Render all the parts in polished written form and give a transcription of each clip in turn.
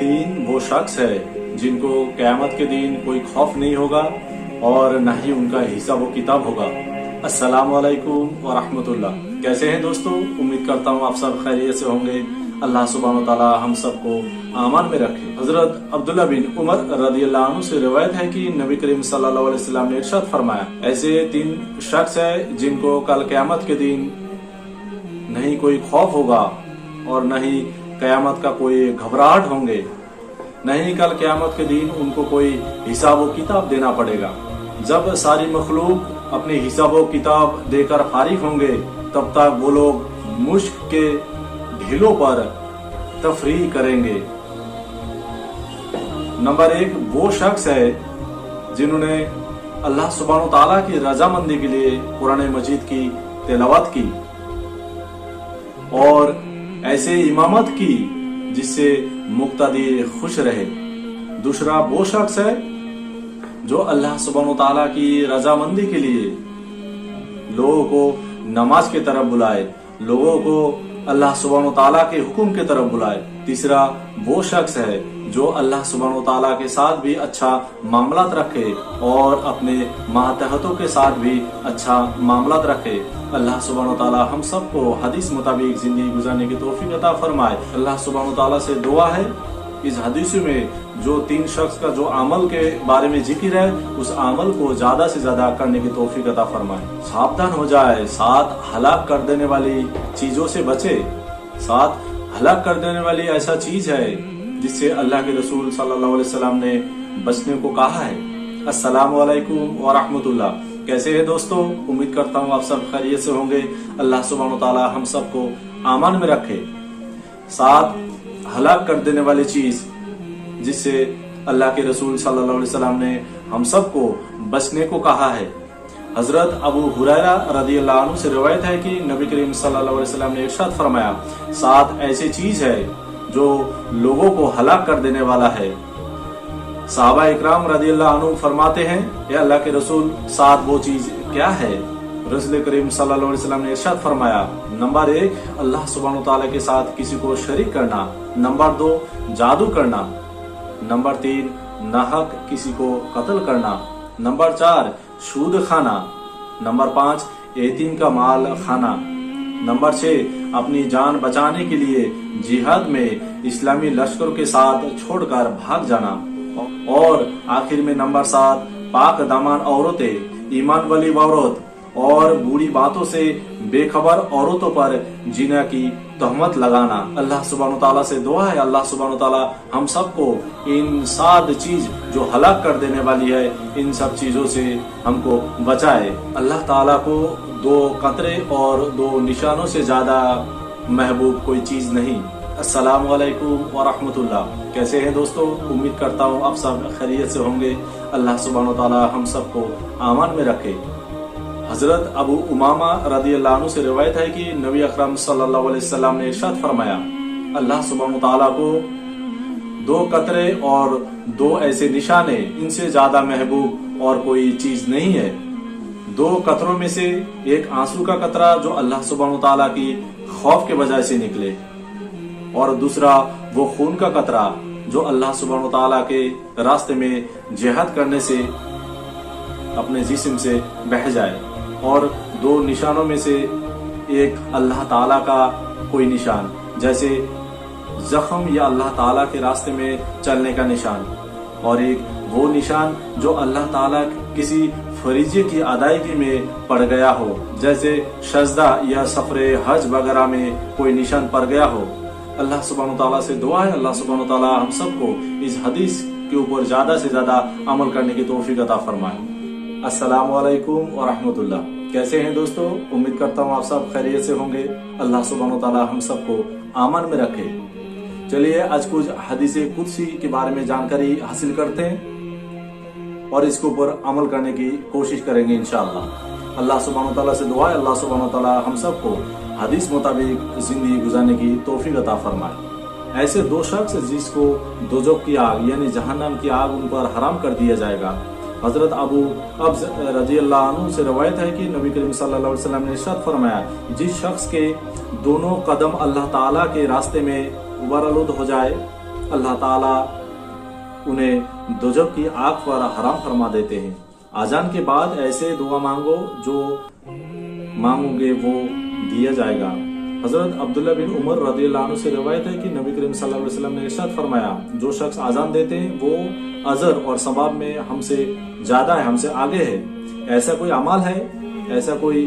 तीन वो शख्स है जिनको क़यामत के दिन कोई खौफ नहीं होगा और न ही उनका हिसाब व किताब होगा। अस्सलामु अलैकुम व रहमतुल्लाह। कैसे हैं दोस्तों? उम्मीद करता हूँ आप सब खैरियत से होंगे। अल्लाह सुब्हानहू व तआला हम सबको आमान में रखे। हजरत अब्दुल्ला बिन उमर रदियल्लाहु अन्हु से रिवायत है कि नबी करीम सल्लल्लाहु अलैहि वसल्लम ने इरशाद फरमाया, ऐसे तीन शख्स है जिनको कल क़यामत के दिन नहीं कोई खौफ होगा और न ही क़यामत का कोई घबराहट होंगे, नहीं कल क़यामत के दिन उनको कोई हिसाब व किताब देना पड़ेगा। जब सारी मखलूक अपने हिसाब व किताब देकर फारिग होंगे तब तक वो लोग मुश्क के ढीलों पर तफरीह करेंगे। नंबर 1 वो शख्स है जिन्होंने अल्लाह सुब्हानहू व तआला की रजामंदी के लिए कुरान मजीद की तिलावत की और ऐसे इमामत की जिससे मुक्तदी खुश रहे। दूसरा वो शख्स है जो अल्लाह सुब्हानहू व तआला की रजामंदी के लिए लोगों को नमाज की तरफ बुलाए, लोगों को अल्लाह सुब्हानहू व तआला के हुक्म की तरफ बुलाए। तीसरा वो शख्स है जो अल्लाह सुब्हानहू व तआला के साथ भी अच्छा मामलात रखे और अपने मातहतों के साथ भी अच्छा मामलात रखे। अल्लाह सुब्हानहू व तआला हम सबको हदीस मुताबिक जिंदगी गुजारने की तौफीक अता फरमाए। अल्लाह सुब्हानहू व तआला से दुआ है इस हदीस में जो तीन शख्स का जो अमल के बारे में जिक्र है उस अमल को ज्यादा से ज्यादा करने की तौफीक अता फरमाए। सावधान हो जाए, साथ हलाक कर देने वाली चीजों से बचे। साथ हलाक कर देने वाली ऐसा चीज है जिससे अल्लाह के रसूल सल्लल्लाहु अलैहि वसल्लम ने बचने को कहा है। अस्सलामु अलैकुम व रहमतुल्लाह। कैसे हैं दोस्तों? उम्मीद करता हूँ आप सब खैरियत से होंगे। अल्लाह सुब्हानहू व तआला हम सबको आमान में रखे। साथ हलाक कर देने वाली चीज जिससे अल्लाह के रसूल सल्लल्लाहु अलैहि वसल्लम ने हम सबको बचने को कहा है। हजरत अबू हुरैरा रदियल्लाहु अन्हु से रिवायत है कि नबी करीम सल्लल्लाहु अलैहि वसल्लम ने इरशाद फरमाया, सात ऐसी चीज है जो लोगों को हलाक कर देने वाला है। सहाबा इकराम रदियल्लाहु अन्हु फरमाते हैं, या अल्लाह के रसूल सात वो चीज क्या है? रसूल करीम सल्लल्लाहु अलैहि वसल्लम ने इरशाद फरमाया, नंबर 1 अल्लाह सुब्हानहू व तआला के साथ किसी को शरीक करना, नंबर 2 जादू करना, नंबर 3 नाहक किसी को कत्ल करना, नंबर 4 सूद खाना, नंबर 5 यतीम का माल खाना, नंबर 6 अपनी जान बचाने के लिए जिहाद में इस्लामी लश्करों के साथ छोड़कर भाग जाना, और आखिर में नंबर 7 पाक दामन औरतें, ईमान वाली औरत और बुरी बातों से बेखबर औरतों पर जिना की तहमत लगाना। अल्लाह सुब्हानहू व तआला से दुआ है अल्लाह सुब्हानहू व तआला हम सबको इन 7 चीज जो हलाक कर देने वाली है इन सब चीजों से हमको बचाए। अल्लाह ताला को 2 कतरे और 2 निशानों से ज्यादा महबूब कोई चीज नहीं। अस्सलामु अलैकुम व रहमतुल्लाह। कैसे हैं दोस्तों? उम्मीद करता हूँ आप सब खैरियत से होंगे। अल्लाह सुब्हानहू व तआला हम सबको आमान में रखे। हजरत अबू उमामा रदियल्लाहु अन्हु से रिवायत है कि नबी अकरम सल्लल्लाहु अलैहि वसल्लम ने इरशाद फरमाया, अल्लाह सुब्हानहू व तआला को 2 कतरे और 2 ऐसे निशाने इनसे ज्यादा महबूब और कोई चीज नहीं है। 2 कतरों में से एक आंसू का कतरा जो अल्लाह सुब्हानहू व तआला की खौफ के वजह से निकले, और दूसरा वो खून का कतरा जो अल्लाह सुब्हानहू व तआला के रास्ते में जिहाद करने से अपने जिस्म से बह जाए, और 2 निशानों में से एक अल्लाह ताला का कोई निशान, जैसे जख्म या अल्लाह ताला के रास्ते में चलने का निशान, और एक वो निशान जो अल्लाह ताला किसी फरीजे की अदायगी में पड़ गया हो, जैसे सजदा या सफरे हज वगैरह में कोई निशान पड़ गया हो। अल्लाह सुब्हानहू व तआला से दुआ है अल्लाह सुब्हानहू व तआला हम सबको इस हदीस के ऊपर ज्यादा से ज्यादा अमल करने की तौफीक अता फरमाए। अस्सलामु अलैकुम व रहमतुल्लाह। कैसे हैं दोस्तों? उम्मीद करता हूँ आप सब खैरियत से होंगे। अल्लाह सुब्हानहू व तआला हम सबको आमान में रखे। चलिए आज कुछ हदीसे कुदसी के बारे में जानकारी हासिल करते हैं और इसके ऊपर अमल करने की कोशिश करेंगे इंशाअल्लाह। अल्लाह सुब्हानहू व तआला से दुआ है अल्लाह सुब्हानहू व तआला हम सबको हदीस मुताबिक जिंदगी गुजारने की तौफीक अता फरमाए। ऐसे 2 शख्स जिसको दोजख की आग यानी जहन्नम की आग उन पर हराम कर दिया जाएगा। हजरत अबू अब्ज रज़ियल्लाहु अन्हु से रवायत है कि नबी करीम सल्लल्लाहु अलैहि वसल्लम ने इरशाद फरमाया, जिस शख्स के दोनों कदम अल्लाह ताला के रास्ते में उबरआलूद हो जाए अल्लाह ताला उन्हें दोजख की आग पर हराम फरमा देते हैं। आजान के बाद ऐसे दुआ मांगो जो मांगोगे वो दिया जाएगा। हजरत अब्दुल्ला बिन उमर रदियल्लाहु अन्हु से रिवायत है कि नबी करीम सल्लल्लाहु अलैहि वसल्लम ने इरशाद फरमाया, जो शख्स आजान देते हैं वो अजर और सवाब में हमसे ज्यादा है, हमसे आगे है। ऐसा कोई अमाल है, ऐसा कोई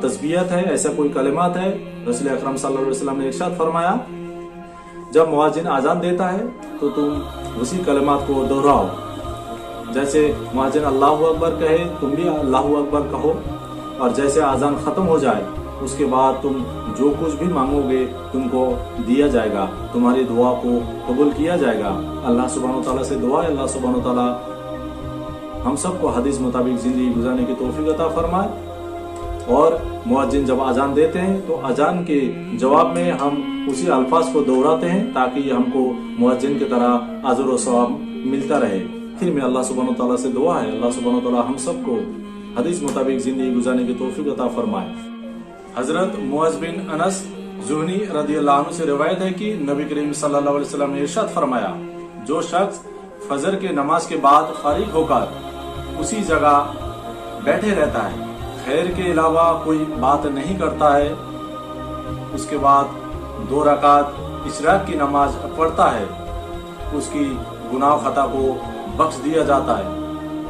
तस्बीहत है, ऐसा कोई कलिमात है। रसूल अकरम सल्लल्लाहु अलैहि वसल्लम ने इरशाद फरमाया, जब मुअज्जिन आजान देता है तो तुम उसी कलिमात को दोहराओ। जैसे मुअज्जिन अल्लाहु अकबर कहे तुम भी अल्लाहु अकबर कहो, और जैसे आजान खत्म हो जाए उसके बाद तुम जो कुछ भी मांगोगे तुमको दिया जाएगा, तुम्हारी दुआ को कबूल किया जाएगा। अल्लाह सुब्हानहू व तआला से दुआ है, अल्लाह सुब्हानहू व तआला हम सबको हदीस मुताबिक जिंदगी गुजारने की तौफीक अता फरमाए। और मुअज्जिन जब अजान देते हैं तो अजान के जवाब में हम उसी अल्फाज को दोहराते हैं ताकि हमको मुअज्जिन की तरह अजर और सवाब मिलता रहे। फिर में अल्लाह सुब्हानहू व तआला से दुआ है, अल्लाह सुब्हानहू व तआला हम सबको हदीस मुताबिक जिंदगी गुजारने की तौफीक अता फरमाए। हजरत मुअज़ बिन अनस जुहनी रदियल्लाहु अन्हु से रिवायत है कि नबी करीम सल्लल्लाहु अलैहि वसल्लम ने इरशाद फरमाया, जो शख्स फजर के नमाज के बाद फारिग होकर उसी जगह बैठे रहता है, खैर के अलावा कोई बात नहीं करता है, उसके बाद 2 रकात इशराक की नमाज पढ़ता है, उसकी गुनाह खता को बख्श दिया जाता है,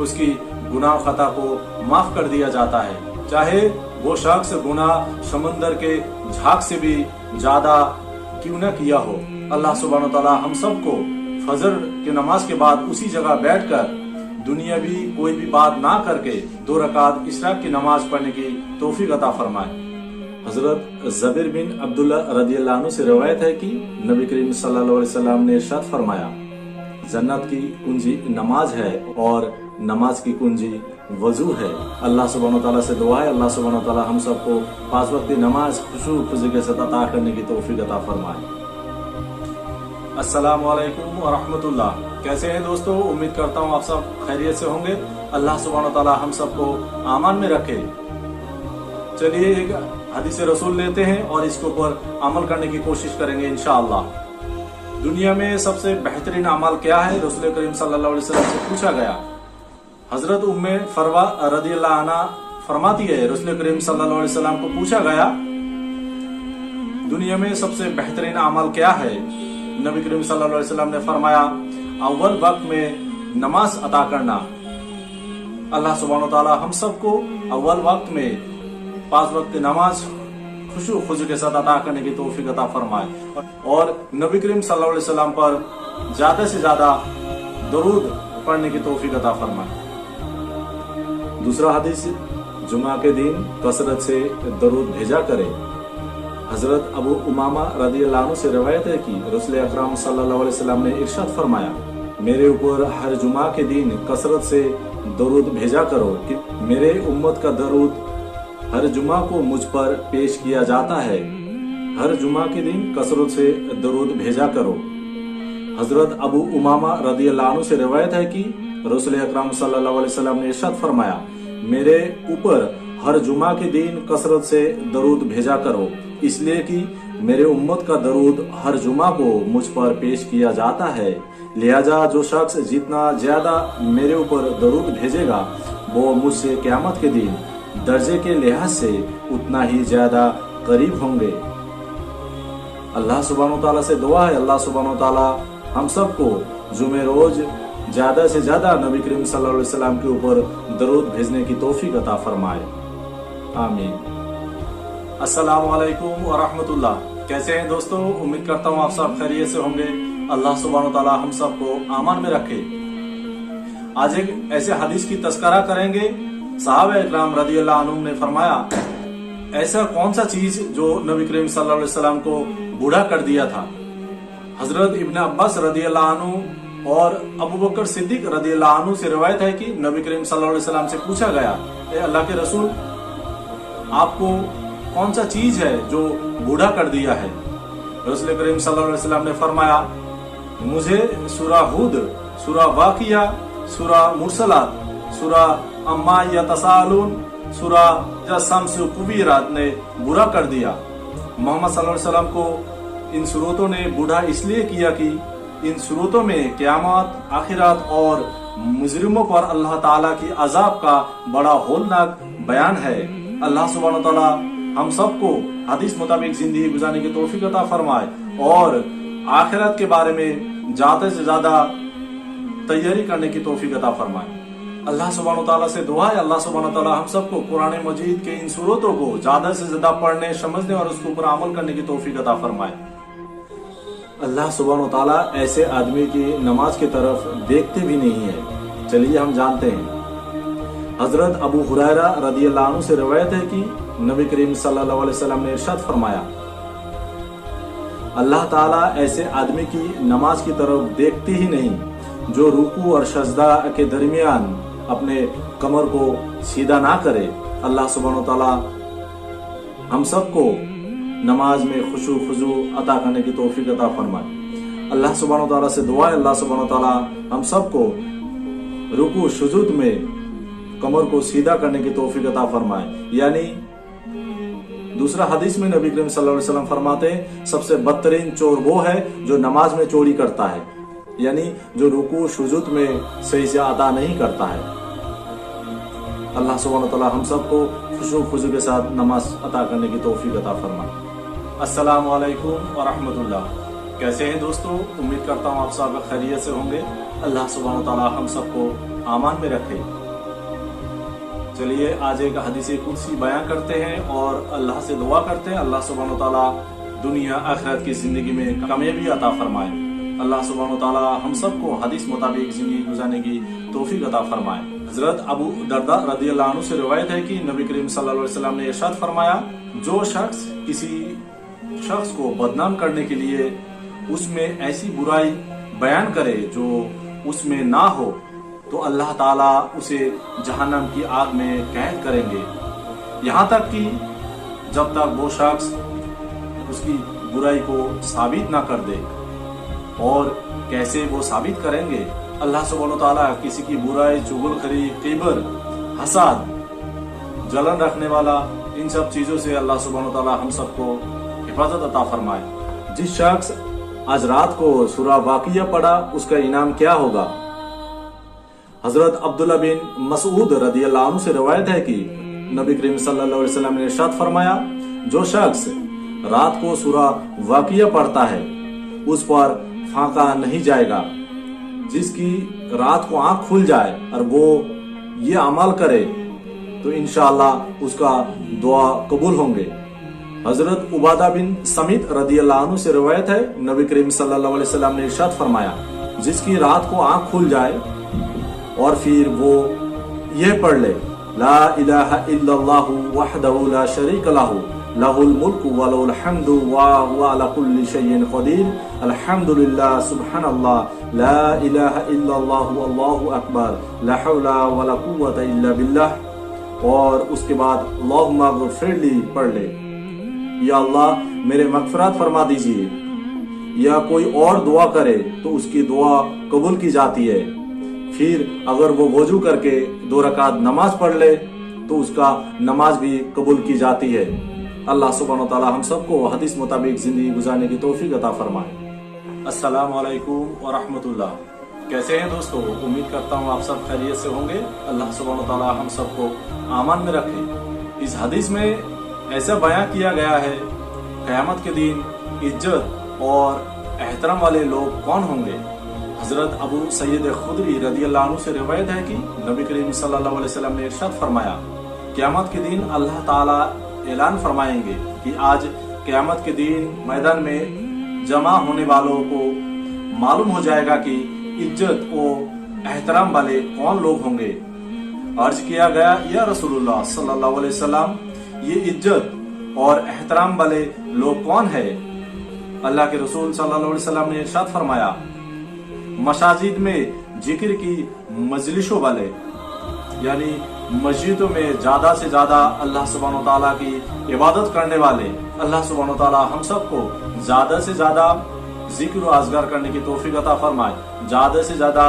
उसकी गुनाह खता को माफ कर दिया जाता है, चाहे वो शख्स गुनाह समंदर के झाग से भी ज्यादा क्यों न किया हो। अल्लाह सुब्हानहू व तआला हम सबको फजर की नमाज के बाद उसी जगह बैठकर दुनियावी कोई भी बात ना करके 2 रकात इशराक की नमाज पढ़ने की तौफीक अता फरमाए। हजरत जबीर बिन अब्दुल्ला रदियल्लाहु अन्हु से रिवायत है कि नबी करीम सल्लल्लाहु अलैहि वसल्लम ने इरशाद फरमाया, जन्नत की कुंजी नमाज है और नमाज की कुंजी वजू है। अल्लाह सुब्हानहू व तआला से दुआ है, अल्लाह सुब्हानहू व तआला हम सबको 5 वक्त की नमाज खुशू खुशी के साथ अता करने की तौफीक अता फरमाए। अस्सलामु अलैकुम व रहमतुल्लाह। कैसे हैं दोस्तों? उम्मीद करता हूँ आप सब खैरियत से होंगे। अल्लाह सुब्हानहू व तआला हम सबको आमान में रखे। चलिए एक हदीस रसूल लेते हैं और इसके ऊपर अमल करने की कोशिश करेंगे इंशाअल्लाह। दुनिया में सबसे बेहतरीन अमल क्या है? रसूल करीम सल्लल्लाहु अलैहि वसल्लम से पूछा गया। हजरत उम्मे फरवा रदियल्लाहु अन्हा फरमाती है, रसूल करीम सल्लल्लाहु अलैहि वसल्लम को पूछा गया, दुनिया में सबसे बेहतरीन अमल क्या है? नबी करीम सल्लल्लाहु अलैहि वसल्लम ने फरमाया, अव्वल वक्त में नमाज अता करना। अल्लाह सुब्हानहू व तआला हम सबको अव्वल वक्त में 5 वक्त नमाज खुशू खुशी के साथ अता करने की तौफीक अता फरमाए और नबी करीम सल्लल्लाहु अलैहि वसल्लम पर ज्यादा से ज्यादा दरूद पढ़ने की तौफीक अता फरमाए। दूसरा हदीस, जुमा के दिन कसरत से दरूद भेजा करे। हजरत अबू उमामा रदियल्लाहु अन्हु से रिवायत है कि रसूल अकरम सल्लल्लाहु अलैहि वसल्लम ने इरशाद फरमाया, मेरे ऊपर हर जुमा के दिन कसरत से दरूद भेजा करो कि मेरे उम्मत का दरूद हर जुमा को मुझ पर पेश किया जाता है। हर जुमा के दिन कसरत से दरूद भेजा करो। हजरत अबू उमामा रदियल्लाहु अन्हु से रिवायत है कि रसूल अकरम सल्लल्लाहु अलैहि वसल्लम ने इरशाद फरमाया, मेरे ऊपर हर जुमा के दिन कसरत से दरूद भेजा करो, इसलिए कि मेरे उम्मत का दरूद हर जुमा को मुझ पर पेश किया जाता है। लिहाजा जो शख्स जितना ज्यादा मेरे ऊपर दरूद भेजेगा वो मुझसे क़यामत के दिन दर्जे के लिहाज से उतना ही ज्यादा करीब होंगे। अल्लाह सुब्हानहू व तआला से दुआ है, अल्लाह सुब्हानहू व तआला हम सबको जुमे रोज ज्यादा से ज्यादा नबी करीम सल्लल्लाहु अलैहि वसल्लम के ऊपर दरूद भेजने की तौफीक अता फरमाए। आमीन। अस्सलामु अलैकुम व रहमतुल्लाह। कैसे हैं दोस्तों? उम्मीद करता हूँ आप सब खैरियत से होंगे। अल्लाह सुब्हानहू व तआला हम सबको आमान में रखे। आज एक ऐसे हदीस की तज़किरा करेंगे। सहाबा इकराम रदियल्लाहु अन्हुम ने फरमाया, ऐसा कौन सा चीज जो नबी करीम सल्लल्लाहु अलैहि वसल्लम को बूढ़ा कर दिया था? हजरत इब्न अब्बास रदियल्लाहु अन्हु और अबू बकर सिद्दीक रदियल्लाहु अन्हु से रिवायत है कि नबी करीम सल्लल्लाहु अलैहि वसल्लम से पूछा गया, ए अल्लाह के रसूल, आपको कौन सा चीज है जो बूढ़ा कर दिया है? रसूल करीम सल्लल्लाहु अलैहि वसल्लम ने फरमाया, मुझे सूरा हुद, सूरा वाकिया, सूरा मुरसलात, सूरा अम्मा यतसालून, सूरा शम्स कुवीरात ने बुरा कर दिया। मोहम्मद सल्लल्लाहु अलैहि वसल्लम को इन सूरतों ने बूढ़ा इसलिए किया कि इन सूरतों में क़यामत, आखिरत और मुजरिमों पर अल्लाह ताला की अजाब का बड़ा होलनाक बयान है। अल्लाह सुब्हानहू व तआला हम सबको हदीस मुताबिक जिंदगी गुजारने की तौफीक अता फरमाए और आखिरत के बारे में ज्यादा से ज्यादा तैयारी करने की तौफीक अता फरमाए। अल्लाह सुब्हानहू व तआला से दुआ है, अल्लाह सुब्हानहू व तआला हम सबको कुरान मजीद के इन सूरतों को ज्यादा से ज्यादा पढ़ने, समझने और उसके ऊपर अमल करने की तौफीक अता फरमाए। अल्लाह सुब्हानहू व तआला ऐसे आदमी की नमाज की तरफ देखते भी नहीं है। चलिए हम जानते हैं। हजरत अबू हुरैरा रदियल्लाहु अन्हु से रिवायत है कि नबी करीम सल्लल्लाहु अलैहि वसल्लम ने इरशाद फरमाया, अल्लाह ताला ऐसे आदमी की नमाज की तरफ देखते ही नहीं जो रुकू और सजदा के दरमियान अपने कमर को सीधा ना करे। अल्लाह सुब्हानहू व तआला हम सबको नमाज में खुशू खुजू अता करने की तौफीक अता फरमाए। अल्लाह सुब्हानहू व तआला से दुआ है, अल्लाह सुब्हानहू व तआला हम सबको रुकू सुजूद में कमर को सीधा करने की तौफीक अता फरमाए। यानी दूसरा हदीस में नबी करीम सल्लल्लाहु अलैहि वसल्लम फरमाते हैं, सबसे बदतरीन चोर वो है जो नमाज में चोरी करता है, यानी जो रुकू सुजूद में सही से अदा नहीं करता है। अल्लाह सुब्हानहू व तआला हम सबको खुशू खुजू के साथ नमाज अता करने की तौफीक अता फरमाए। अस्सलामु अलैकुम व रहमतुल्लाह। कैसे हैं दोस्तों? उम्मीद करता हूँ आप सब खैरियत से होंगे। अल्लाह सुब्हानहू व तआला हम सबको आमान में रखे। चलिए आज एक हदीस कुदसी बयान करते हैं और अल्लाह से दुआ करते हैं, अल्लाह सुब्हानहू व तआला दुनिया आखिरत की जिंदगी में कामयाबी अता फरमाए। अल्लाह सुब्हानहू व तआला हम सबको हदीस मुताबिक जिंदगी गुजारने की तौफीक अता फरमाए। हजरत अबू दरदा रदियल्लाहु अन्हु से रिवायत है कि नबी करीम सल्लल्लाहु अलैहि वसल्लम ने इरशाद फरमाया, जो शख्स किसी शख्स को बदनाम करने के लिए उसमें ऐसी बुराई बयान करे जो उसमें ना हो तो अल्लाह ताला उसे जहन्नम की आग में कैद करेंगे, यहाँ तक कि जब तक वो शख्स उसकी बुराई को साबित ना कर दे। और कैसे वो साबित करेंगे? अल्लाह सुब्हानहू व तआला किसी की बुराई, चुगलखोरी, किबर, हसद, जलन रखने वाला, इन सब चीजों से अल्लाह सुब्हानहू व तआला हम सबको हिफाजत अता फरमाए। जिस शख्स आज रात को सूरा वाक़िया पढ़ा उसका इनाम क्या होगा? हजरत अब्दुल्ला बिन मसूद रदियल्लाहु अन्हु से रिवायत है कि नबी करीम सल्लल्लाहु अलैहि वसल्लम ने इरशाद फरमाया, जो शख्स रात को सूरा वाक़िया पढ़ता है उस पर फाका नहीं जाएगा। जिसकी रात को आंख खुल जाए और वो ये अमल करे तो इंशाअल्लाह उसका दुआ कबूल होंगे। हजरत उबादा बिन समित रदियल्लाहु अन्हु से रिवायत है, नबी करीम सल्लल्लाहु अलैहि वसल्लम ने इरशाद फरमाया, जिसकी रात को आंख खुल जाए और फिर वो ये पढ़ ले, ला इलाहा इल्लल्लाहु वहदहु ला शरीक लहु लहुल मुल्कु व लहुल हम्दु व हुवा अला कुल्ली शैइन क़दीर, अल्हम्दुलिल्लाह सुब्हानल्लाह ला इलाहा इल्लल्लाहु अल्लाहु अकबर ला हौला व ला कुव्वता इल्ला बिल्लाह। और उसके बाद अल्लाहुम्मा ग़फ़िरली पढ़ ले, या अल्लाह मेरे मग़फ़िरत फरमा दीजिए। या कोई और दुआ करे तो उसकी दुआ कबूल की जाती है। फिर अगर वो वजू करके 2 रकात नमाज पढ़ ले तो उसका नमाज भी कबूल की जाती है। अल्लाह सुब्हानहू व तआला हम सबको हदीस मुताबिक जिंदगी गुजारने की तौफीक अता फरमाए। अस्सलामु अलैकुम व रहमतुल्लाह। कैसे हैं दोस्तों? उम्मीद करता हूँ आप सब खैरियत से होंगे। अल्लाह सुब्हानहू व तआला हम सबको आमान में रखे। इस हदीस में ऐसा बयान किया गया है, क़यामत के दिन इज्जत और एहतराम वाले लोग कौन होंगे। हजरत अबू सैयद खुदरी रदियल्लाहु अन्हु से रिवायत है कि नबी करीम सल्लल्लाहु अलैहि वसल्लम ने इरशाद फरमाया, क़यामत के दिन अल्लाह ताला ऐलान फरमाएंगे कि आज क़यामत के दिन मैदान में जमा होने वालों को मालूम हो जाएगा कि इज्जत और एहतराम वाले कौन लोग होंगे। अर्ज किया गया, या रसूलुल्लाह सल्लल्लाहु अलैहि वसल्लम, ये इज्जत और एहतराम वाले लोग कौन है? अल्लाह के रसूल सल्लल्लाहु अलैहि वसल्लम ने इरशाद फरमाया, मसाजिद में जिक्र की मजलिसों वाले, यानी मस्जिदों में ज्यादा से ज्यादा अल्लाह सुब्हानहू व तआला की इबादत करने वाले। अल्लाह सुब्हानहू व तआला हम सबको ज्यादा से ज्यादा जिक्र और अज़कार करने की तौफीक अता फरमाए। ज्यादा से ज्यादा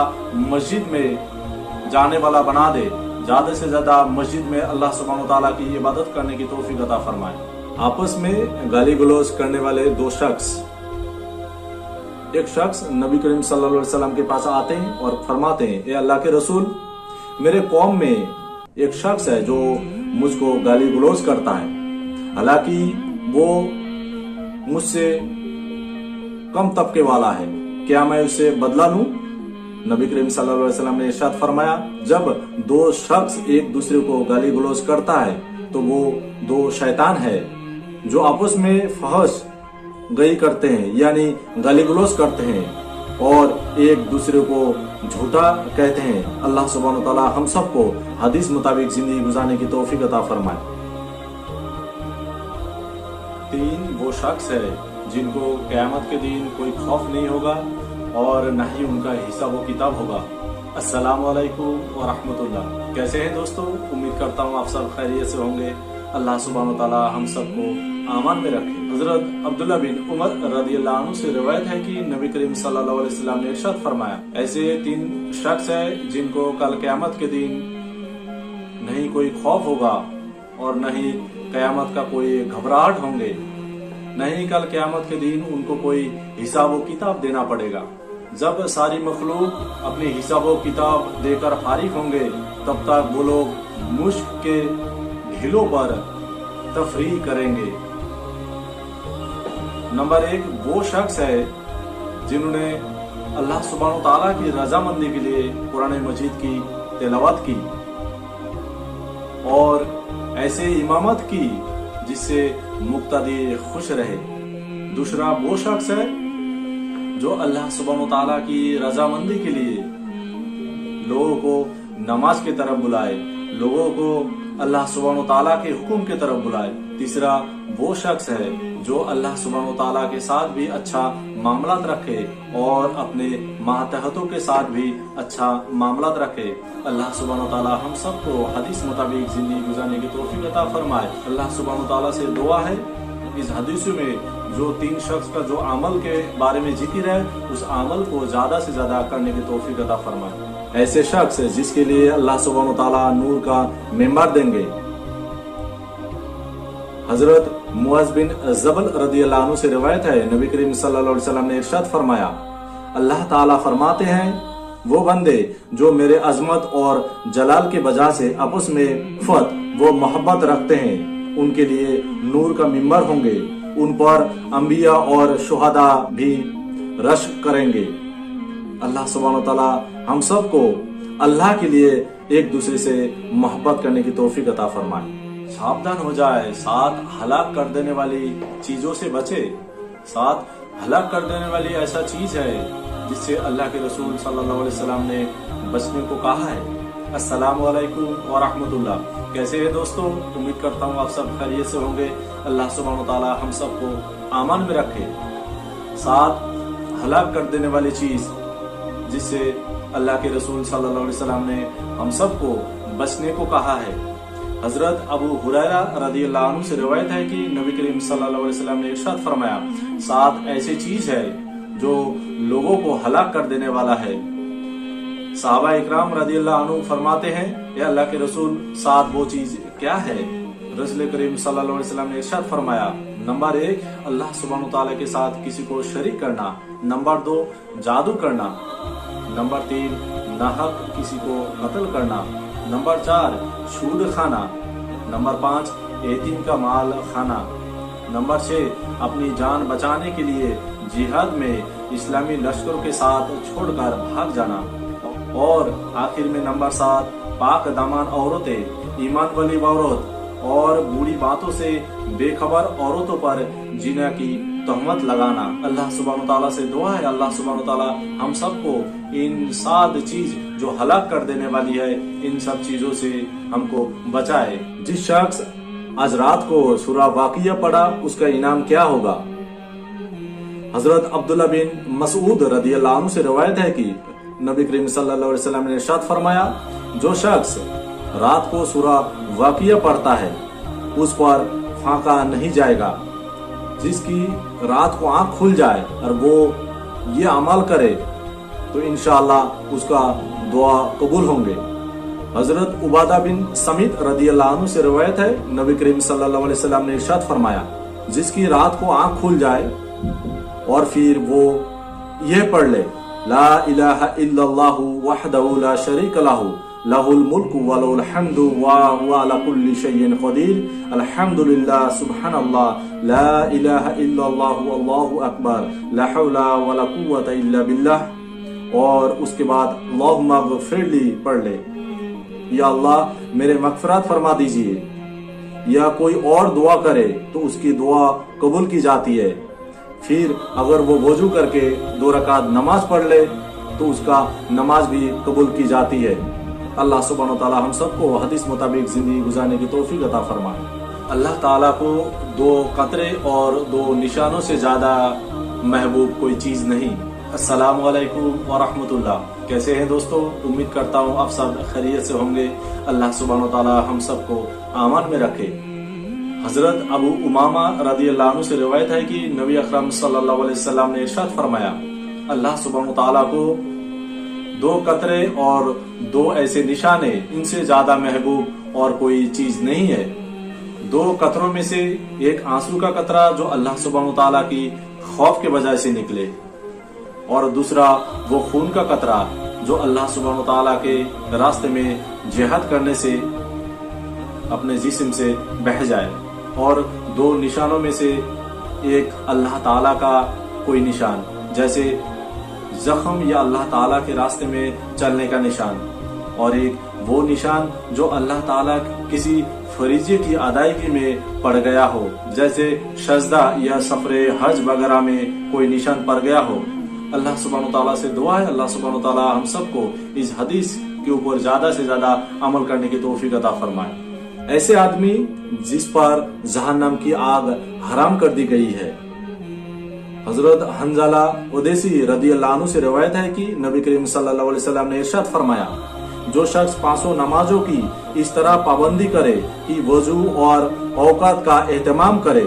मस्जिद में जाने वाला बना दे। ज्यादा से ज्यादा मस्जिद में अल्लाह सुब्हानहू व तआला की इबादत करने की तौफीक अता फरमाए। आपस में गाली गलौज करने वाले 2 शख्स ایک شخص نبی کریم صلی اللہ علیہ وسلم کے پاس آتے ہیں اور فرماتے ہیں، اے اللہ کے رسول، میرے قوم میں ایک شخص ہے جو مجھ کو گالی گلوز کرتا ہے، حالانکہ وہ مجھ سے کم طبقے والا ہے، کیا میں اسے بدلہ لوں؟ نبی کریم صلی اللہ علیہ وسلم نے ارشاد فرمایا، جب دو شخص ایک دوسرے کو گالی گلوز کرتا ہے تو وہ دو شیطان ہے جو آپس میں فحش گئی کرتے ہیں، یعنی گالی گلوز کرتے ہیں اور ایک دوسرے کو جھوٹا کہتے ہیں۔ اللہ سبحانہ و تعالی ہم سب کو حدیث مطابق زندگی گزارنے کی توفیق عطا فرمائے۔ 3 وہ شخص ہے جن کو قیامت کے دن کوئی خوف نہیں ہوگا اور نہ ہی ان کا حساب و کتاب ہوگا۔ السلام علیکم ورحمۃ اللہ۔ کیسے ہیں دوستو؟ امید کرتا ہوں آپ سب خیریت سے ہوں گے۔ اللہ سبحانہ و تعالی ہم سب کو امان میں رکھے۔ حضرت عبداللہ بن عمر رضی اللہ عنہ سے روایت ہے کہ نبی کریم صلی اللہ علیہ وسلم نے ارشاد فرمایا، ایسے 3 شخص ہیں جن کو کل قیامت کے دن نہیں کوئی خوف ہوگا اور نہ ہی قیامت کا کوئی گھبراہٹ ہوں گے، نہ ہی کل قیامت کے دن ان کو کوئی حساب و کتاب دینا پڑے گا۔ جب ساری مخلوق اپنی حساب و کتاب دے کر فارغ ہوں گے تب تک وہ لوگ مشک کے ڈھیلوں پر تفریح کریں گے۔ نمبر 1 وہ شخص ہے جنہوں نے اللہ سبحانہ وتعالیٰ کی رضامندی کے لیے قرآن مجید کی تلاوت کی اور ایسے امامت کی جس سے مقتدی خوش رہے۔ دوسرا وہ شخص ہے جو اللہ سبحانہ وتعالیٰ کی رضامندی کے لیے لوگوں کو نماز کی طرف بلائے، لوگوں کو اللہ سبحانہ وتعالیٰ کے حکم کی طرف بلائے۔ تیسرا وہ شخص ہے جو اللہ سبحانہ وتعالیٰ کے ساتھ بھی اچھا معاملات رکھے اور اپنے ماتحتوں کے ساتھ بھی اچھا معاملات رکھے۔ اللہ سبحانہ وتعالیٰ ہم سب کو حدیث مطابق زندگی گزارنے کی توفیق عطا فرمائے۔ اللہ سبحانہ وتعالیٰ سے دعا ہے اس حدیث میں جو 3 شخص کا جو عمل کے بارے میں ذکر ہے اس عمل کو زیادہ سے زیادہ کرنے کی توفیق عطا فرمائے۔ ایسے شخص جس کے لیے اللہ سبحانہ وتعالیٰ نور کا ممبر دیں گے۔ حضرت معاذ بن جبل رضی اللہ عنہ سے روایت ہے، نبی کریم صلی اللہ علیہ وسلم نے ارشاد فرمایا، اللہ تعالیٰ فرماتے ہیں، وہ بندے جو میرے عظمت اور جلال کے وجہ سے آپس میں الفت و محبت رکھتے ہیں ان کے لیے نور کا ممبر ہوں گے، ان پر انبیاء اور شہداء بھی رشک کریں گے۔ اللہ سبحانہ وتعالیٰ ہم سب کو اللہ کے لیے ایک دوسرے سے محبت کرنے کی توفیق عطا فرمائے۔ ساودھان ہو جائے، ساتھ ہلاک کر دینے والی چیزوں سے بچے۔ ساتھ ہلاک کر دینے والی ایسا چیز ہے جس سے اللہ کے رسول صلی اللہ علیہ وسلم نے بچنے کو کہا ہے۔ السلام علیکم ورحمۃ اللہ۔ کیسے ہیں دوستو؟ امید کرتا ہوں آپ سب خیریت سے ہوں گے۔ اللہ سبحانہ وتعالی ہم سب کو امان میں رکھے۔ ساتھ ہلاک کر دینے والی چیز جس سے اللہ کے رسول صلی اللہ علیہ وسلم نے ہم سب کو بچنے کو کہا ہے۔ حضرت ابو ہریرہ رضی اللہ عنہ سے روایت ہے کہ نبی کریم صلی اللہ علیہ وسلم نے ارشاد فرمایا، 7 ایسی چیز ہے جو لوگوں کو ہلاک کر دینے والا ہے۔ صحابہ اکرام رضی اللہ عنہ فرماتے ہیں، اے اللہ کے رسول 7 وہ چیز کیا ہے؟ رسول کریم صلی اللہ علیہ وسلم نے ارشاد فرمایا، نمبر 1 اللہ سبحانہ وتعالی کے ساتھ کسی کو شریک کرنا، نمبر 2 جادو کرنا، نمبر 3 ناحق کسی کو قتل کرنا، نمبر 4 سود کھانا، نمبر 5 یتیم کا مال کھانا، نمبر 6 اپنی جان بچانے کے لیے جہاد میں اسلامی لشکروں کے ساتھ چھوڑ کر بھاگ جانا، اور آخر میں نمبر 7 پاک دامن عورتیں، ایمان والی عورت اور بری باتوں سے بے خبر عورتوں پر زنا کی تہمت لگانا۔ اللہ سبحانہ تعالیٰ سے دعا ہے اللہ سبحانہ تعالیٰ ہم سب کو ان 7 چیز جو ہلاک کر دینے والی ہے ان سب چیزوں سے ہم کو بچائے۔ جس شخص آج رات کو سورہ واقعہ پڑھا اس کا انعام کیا ہوگا؟ حضرت عبداللہ بن مسعود رضی اللہ عنہ سے روایت ہے کہ نبی کریم صلی اللہ علیہ وسلم نے ارشاد فرمایا، جو شخص رات کو سورہ واقعہ پڑھتا ہے اس پر پھانکا نہیں جائے گا۔ جس کی رات کو آنکھ کھل جائے اور وہ یہ عمل کرے تو انشاءاللہ اس کا دعا قبول ہوں گے۔ حضرت عبادہ بن سمیت رضی اللہ عنہ سے روایت ہے، نبی کریم صلی اللہ علیہ وسلم نے ارشاد فرمایا، جس کی رات کو آنکھ کھل جائے اور پھر وہ यह पढ़ ले, ला इलाहा इल्लल्लाहु वहदहु ला शरीक लहु लहुल मुल्कु व लहुल हम्दु व हुवा अला कुल्ली शैइन क़दीर, अल्हम्दुलिल्लाह सुब्हानल्लाह ला इलाहा इल्लल्लाहु अल्लाहु अकबर ला हौला व ला कुव्वता इल्ला बिल्लाह। और उसके बाद अल्लाहुम्मा ग़फ़िरली पढ़ ले, या अल्लाह मेरे मग़फ़िरत फरमा दीजिए। या कोई और दुआ करे तो उसकी दुआ कबूल की जाती है। फिर अगर वो वजू करके 2 रकात नमाज पढ़ ले तो उसका नमाज भी कबूल की जाती है। अल्लाह सुब्हानहू व तआला हम सबको हदीस मुताबिक जिंदगी गुजारने की तौफीक अता फरमाए। अल्लाह ताला को 2 कतरे और 2 निशानों से ज्यादा महबूब कोई चीज नहीं। अस्सलामु अलैकुम व रहमतुल्लाह। कैसे हैं दोस्तों? उम्मीद करता हूँ आप सब खैरियत से होंगे। अल्लाह सुब्हानहू व तआला हम सबको आमान में रखे। हजरत अबू उमामा रदियल्लाहु अन्हु से रिवायत है कि नबी अकरम सल्लल्लाहु अलैहि वसल्लम ने इरशाद फरमाया, अल्लाह सुब्हानहू व तआला को 2 कतरे और 2 ऐसे निशाने, इनसे ज्यादा महबूब और कोई चीज नहीं है। 2 कतरों में से एक आंसू का कतरा जो अल्लाह सुब्हानहू व तआला की खौफ के वजह से निकले, और दूसरा वो खून का कतरा जो अल्लाह सुब्हानहू व तआला के रास्ते में जिहाद करने से अपने जिस्म से बह जाए। और 2 निशानों में से एक अल्लाह ताला का कोई निशान, जैसे जख्म या अल्लाह ताला के रास्ते में चलने का निशान, और एक वो निशान जो अल्लाह ताला किसी फरीजे की अदायगी में पड़ गया हो, जैसे सजदा या सफरे हज वगैरह में कोई निशान पड़ गया हो। अल्लाह सुब्हानहू व तआला से दुआ है, अल्लाह सुब्हानहू व तआला हम सबको इस हदीस के ऊपर ज्यादा से ज्यादा अमल करने की तौफीक अता फरमाए। ऐसे आदमी जिस पर जहन्नम की आग हराम कर दी गई है। हजरत हंजाला उदैसी रदियल्लाहु अन्हु से रिवायत है कि नबी करीम सल्लल्लाहु अलैहि वसल्लम ने इरशाद फरमाया, जो शख्स 500 नमाजों की इस तरह पाबंदी करे कि वजू और औकात का एहतमाम करे,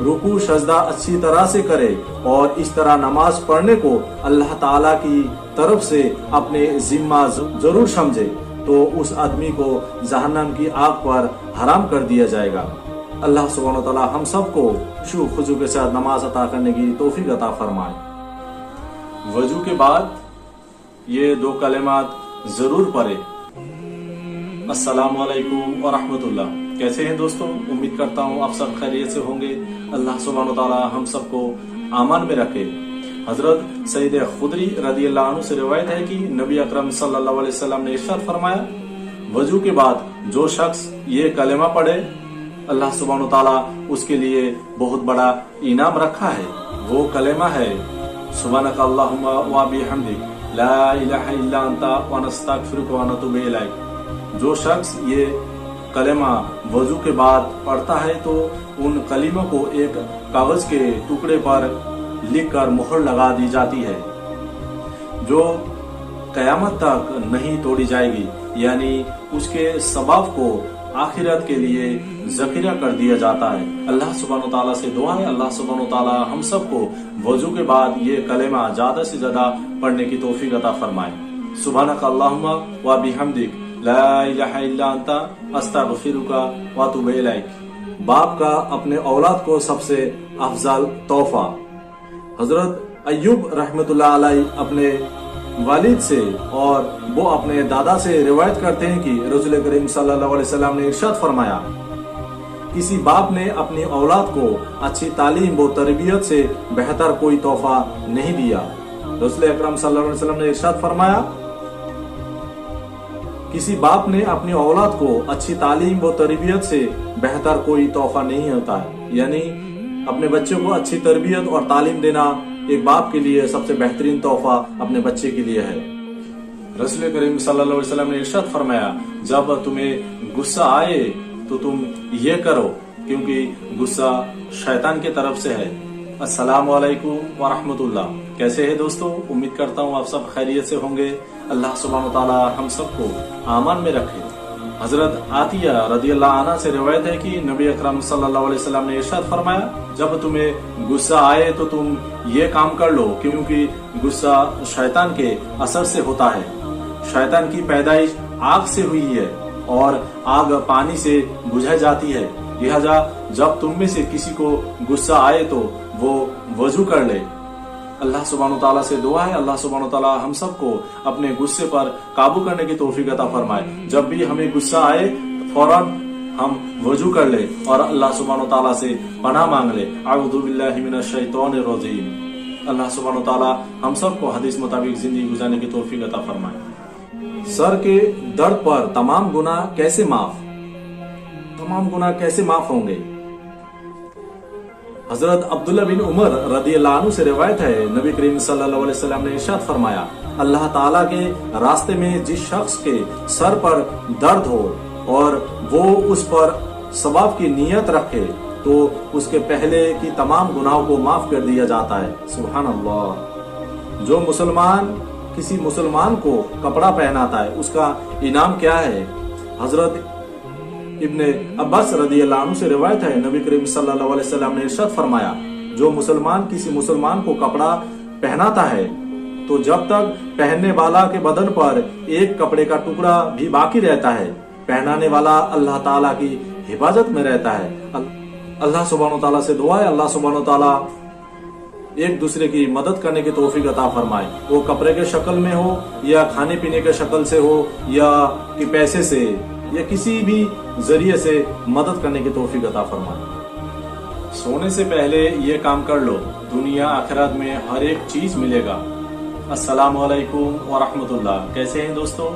रुकू सजदा अच्छी तरह से करे और इस तरह नमाज पढ़ने को अल्लाह ताला की तरफ से अपने जिम्मा जरूर समझे, तो उस आदमी को जहन्नम की आग पर हराम कर दिया जाएगा। अल्लाह सुब्हानहू व तआला हम सबको खुशू के साथ नमाज अता करने की तौफीक अता फरमाए। वजू के बाद ये 2 कलिमात जरूर पढ़े, अस्सलामु अलैकुम व रहमतुल्लाह। कैसे हैं दोस्तों? उम्मीद करता हूँ आप सब खैरियत से होंगे। अल्लाह सुब्हानहू व तआला हम सबको आमान में रखे। हजरत सईद खुदरी रदियल्लाहु अन्हु से रिवायत है कि नबी अकरम सल्लल्लाहु अलैहि वसल्लम ने इरशाद फरमाया, वजू के बाद जो शख्स ये कलेमा पढ़े, अल्लाह सुब्हानहू व तआला उसके लिए बहुत बड़ा इनाम रखा है। वो कलेमा है, सुब्हानक अल्लाहुम्मा व बिहम्दिक ला इलाहा इल्ला अंता व नस्तगफिरुका व नतूबु इलैक। जो शख्स ये कलेमा वजू के बाद पढ़ता है तो उन कलीमों को एक कागज के टुकड़े पर लिखकर मुहर लगा दी जाती है, जो कयामत तक नहीं तोड़ी जाएगी, यानी उसके सबाब को आखिरत के लिए जखीरा कर दिया जाता है। अल्लाह सुब्हानहू व तआला से दुआ है, अल्लाह सुब्हानहू व तआला हम सबको वजू के बाद ये कलेमा ज्यादा से ज्यादा पढ़ने की तौफीक अता फरमाए। सुब्हानक अल्लाहुम्मा व बिहम्दिक ला इलाहा इल्ला अंता अस्तगफिरुका व अतूबु इलैक। बाप का अपने औलाद को सबसे अफजल तोहफा। हजरत अय्यूब रहमतुल्लाह अलैह अपने वालिद से और वो अपने दादा से रिवायत करते हैं कि रसूल करीम सल्लल्लाहु अलैहि वसल्लम ने इरशाद फरमाया, किसी बाप ने अपनी औलाद को अच्छी तालीम व तरबियत से बेहतर कोई तोहफा नहीं दिया। रसूल अकरम सल्लल्लाहु अलैहि वसल्लम ने इरशाद फरमाया, किसी बाप ने अपनी औलाद को अच्छी तालीम व तरबियत से बेहतर कोई तोहफा नहीं होता है। यानी अपने बच्चों को अच्छी तरबियत और तालीम देना एक बाप के लिए सबसे बेहतरीन तोहफा अपने बच्चे के लिए है। रसूल करीम सल्लल्लाहु अलैहि वसल्लम ने इरशाद फरमाया, जब तुम्हें गुस्सा आए तो तुम ये करो, क्योंकि गुस्सा शैतान की तरफ से है। अस्सलामु अलैकुम व रहमतुल्लाह। कैसे हैं दोस्तों? उम्मीद करता हूँ आप सब खैरियत से होंगे। अल्लाह सुब्हानहू व तआला हम सबको आमान में रखे। हजरत आतिया रदियल्लाहु अन्हा से रिवायत है कि नबी अकरम सल्लल्लाहु अलैहि वसल्लम ने इरशाद फरमाया, जब तुम्हें गुस्सा आए तो तुम ये काम कर लो, क्योंकि गुस्सा शैतान के असर से होता है। शैतान की पैदाइश आग से हुई है और आग पानी से बुझा जाती है। लिहाजा जब तुम में से किसी को गुस्सा आए तो वो वजू कर ले, अल्लाह सुब्हानहू तआला से दुआ है, अल्लाह सुब्हानहू तआला हम सबको अपने गुस्से पर काबू करने की तौफीक अता फरमाए। जब भी हमें गुस्सा आए फौरन हम वजू कर ले और अल्लाह सुब्हानहू तआला से पनाह मांग ले। अऊज़ु बिल्लाहि मिनश शैतानिर रजीम। अल्लाह सुब्हानहू तआला हम सबको हदीस मुताबिक जिंदगी गुजारने की तौफीक अता फरमाए। सर के दर्द पर तमाम गुनाह कैसे माफ होंगे? हजरत अब्दुल्ला बिन उमर रदियल्लाहु अन्हु से रिवायत है, नबी करीम सल्लल्लाहु अलैहि वसल्लम ने इरशाद फरमाया, अल्लाह ताला के रास्ते में जिस शख्स के सर पर दर्द हो और वो उस पर सवाब की नियत रखे तो उसके पहले की तमाम गुनाहों को माफ कर दिया जाता है। सुभान अल्लाह। जो मुसलमान किसी मुसलमान को कपड़ा पहनाता है उसका इनाम क्या है? हजरत इब्ने अब्बास रदियल्लाहु अन्हु से रिवायत है, नबी करीम सल्लल्लाहु अलैहि वसल्लम ने इरशाद फरमाया, जो मुसलमान किसी मुसलमान को कपड़ा पहनाता है तो जब तक पहनने वाला के बदन पर एक कपड़े का टुकड़ा भी बाकी रहता है, पहनाने वाला अल्लाह ताला की हिफाजत में रहता है। अल्लाह सुब्हानहू तआला से दुआ है, अल्लाह सुब्हानहू तआला एक दूसरे की मदद करने की तौफीक अता फरमाए। वो कपड़े के शक्ल में हो या खाने पीने के शक्ल से हो या कि पैसे से या किसी भी जरिए से मदद करने की तौफीक अता फरमाए। सोने से पहले ये काम कर लो, दुनिया आखिरत में हर एक चीज मिलेगा। अस्सलाम वालेकुम व रहमतुल्लाह। कैसे हैं दोस्तों?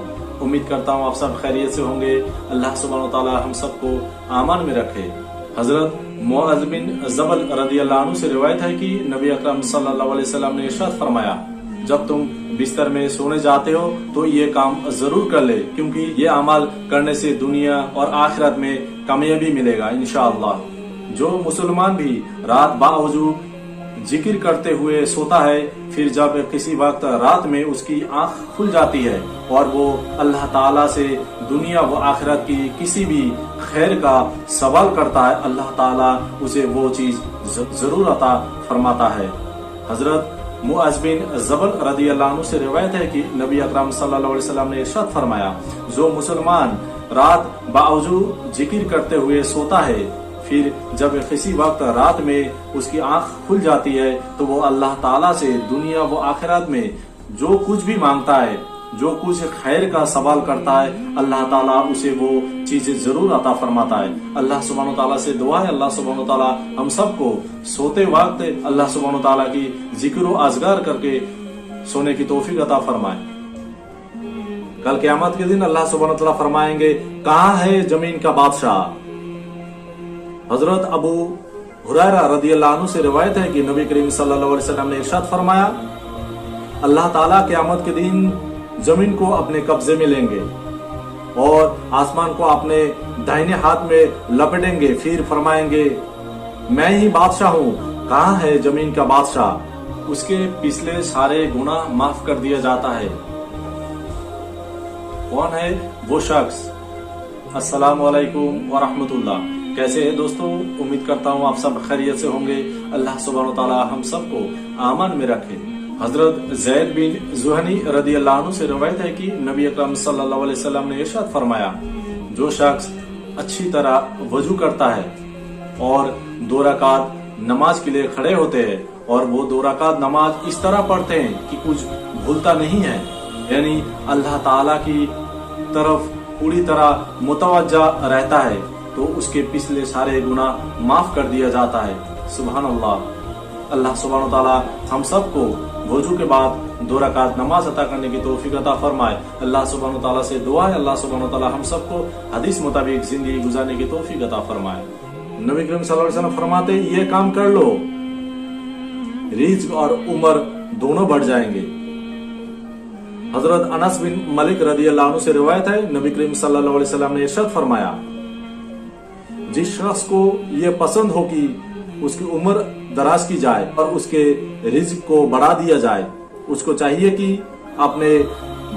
उम्मीद करता हूँ आप सब खैरियत से होंगे। अल्लाह सुब्हानहू तआला हम सबको आमान में रखे। हजरत मुआज़ बिन जबल रदियल्लाहु अन्हु से रिवायत है कि नबी अकरम सल्लल्लाहु अलैहि वसल्लम ने इरशाद फरमाया, जब तुम बिस्तर में सोने जाते हो तो ये काम जरूर कर ले, क्योंकि ये अमल करने से दुनिया और आखिरत में कामयाबी मिलेगा इंशाअल्लाह। जो मुसलमान भी रात बावजू जिक्र करते हुए सोता है, फिर जब किसी वक्त रात में उसकी आंख खुल जाती है और वो अल्लाह ताला से दुनिया व आखिरत की किसी भी खैर का सवाल करता है, अल्लाह ताला उसे वो चीज जरूर अता फरमाता है। हजरत मुआज़ बिन जबल रदियल्लाहु अन्हु से रिवायत है कि नबी अकरम सल्लल्लाहु अलैहि वसल्लम ने इरशाद फरमाया, जो मुसलमान रात बावजूद जिक्र करते हुए सोता है, फिर जब किसी वक्त रात में उसकी आंख खुल जाती है तो वो अल्लाह ताला से दुनिया व आखिरत में जो कुछ भी मांगता है, जो कुछ खैर का सवाल करता है, अल्लाह ताला उसे वो चीजें जरूर अता फरमाता है। अल्लाह सुब्हानहू तआला से दुआ है, अल्लाह सुब्हानहू तआला हम सबको सोते वक्त अल्लाह सुब्हानहू तआला की जिक्र व अज़कार करके सोने की तौफीक अता फरमाए। कल क़यामत के दिन अल्लाह सुब्हानहू तआला फरमाएंगे, कहाँ है जमीन का बादशाह? हजरत अबू हुरैरा रदियल्लाहु अन्हु से रिवायत है कि नबी करीम सल्लल्लाहु अलैहि वसल्लम ने इरशाद फरमाया, अल्लाह ताला क़यामत के दिन जमीन को अपने कब्जे में लेंगे और आसमान को अपने दाहिने हाथ में लपेटेंगे, फिर फरमाएंगे, मैं ही बादशाह हूँ, कहाँ है जमीन का बादशाह? उसके पिछले सारे गुनाह माफ कर दिया जाता है। कौन है वो शख्स? अस्सलाम वालेकुम व रहमतुल्लाह। कैसे है दोस्तों? उम्मीद करता हूँ आप सब खैरियत से होंगे। अल्लाह सुब्हानहू तआला हम सबको आमान में रखे। हजरत ज़ैद बिन जुहनी रदियल्लाहु अन्हु से रिवायत है कि नबी अकरम सल्लल्लाहु अलैहि वसल्लम ने इरशाद फरमाया, जो शख्स अच्छी तरह वजू करता है और 2 रकात नमाज के लिए खड़े होते हैं और वो 2 रकात नमाज इस तरह पढ़ते हैं कि कुछ भूलता नहीं है, यानी अल्लाह ताला की तरफ पूरी तरह मुतवज्जा रहता है, तो उसके पिछले सारे गुनाह माफ कर दिया जाता है। सुभान अल्लाह। अल्लाह सुब्हानहू तआला हम सबको वजू के बाद 2 रकात नमाज अता करने की तौफीक अता फरमाए। अल्लाह सुब्हानहू तआला से दुआ है, अल्लाह सुब्हानहू तआला हम सबको हदीस मुताबिक जिंदगी गुजारने की तौफीक अता फरमाए। नबी करीम सल्लल्लाहु अलैहि वसल्लम फरमाते, ये काम कर लो, रिज़्क और उम्र दोनों बढ़ जाएंगे। हजरत अनस बिन मलिक रदियल्लाहु अन्हु से रिवायत है, नबी करीम सल्लल्लाहु अलैहि वसल्लम ने इरशाद फरमाया, जिस शख्स को ये पसंद हो कि उसकी उम्र दराज की जाए और उसके रिज़्क को बढ़ा दिया जाए, उसको चाहिए कि अपने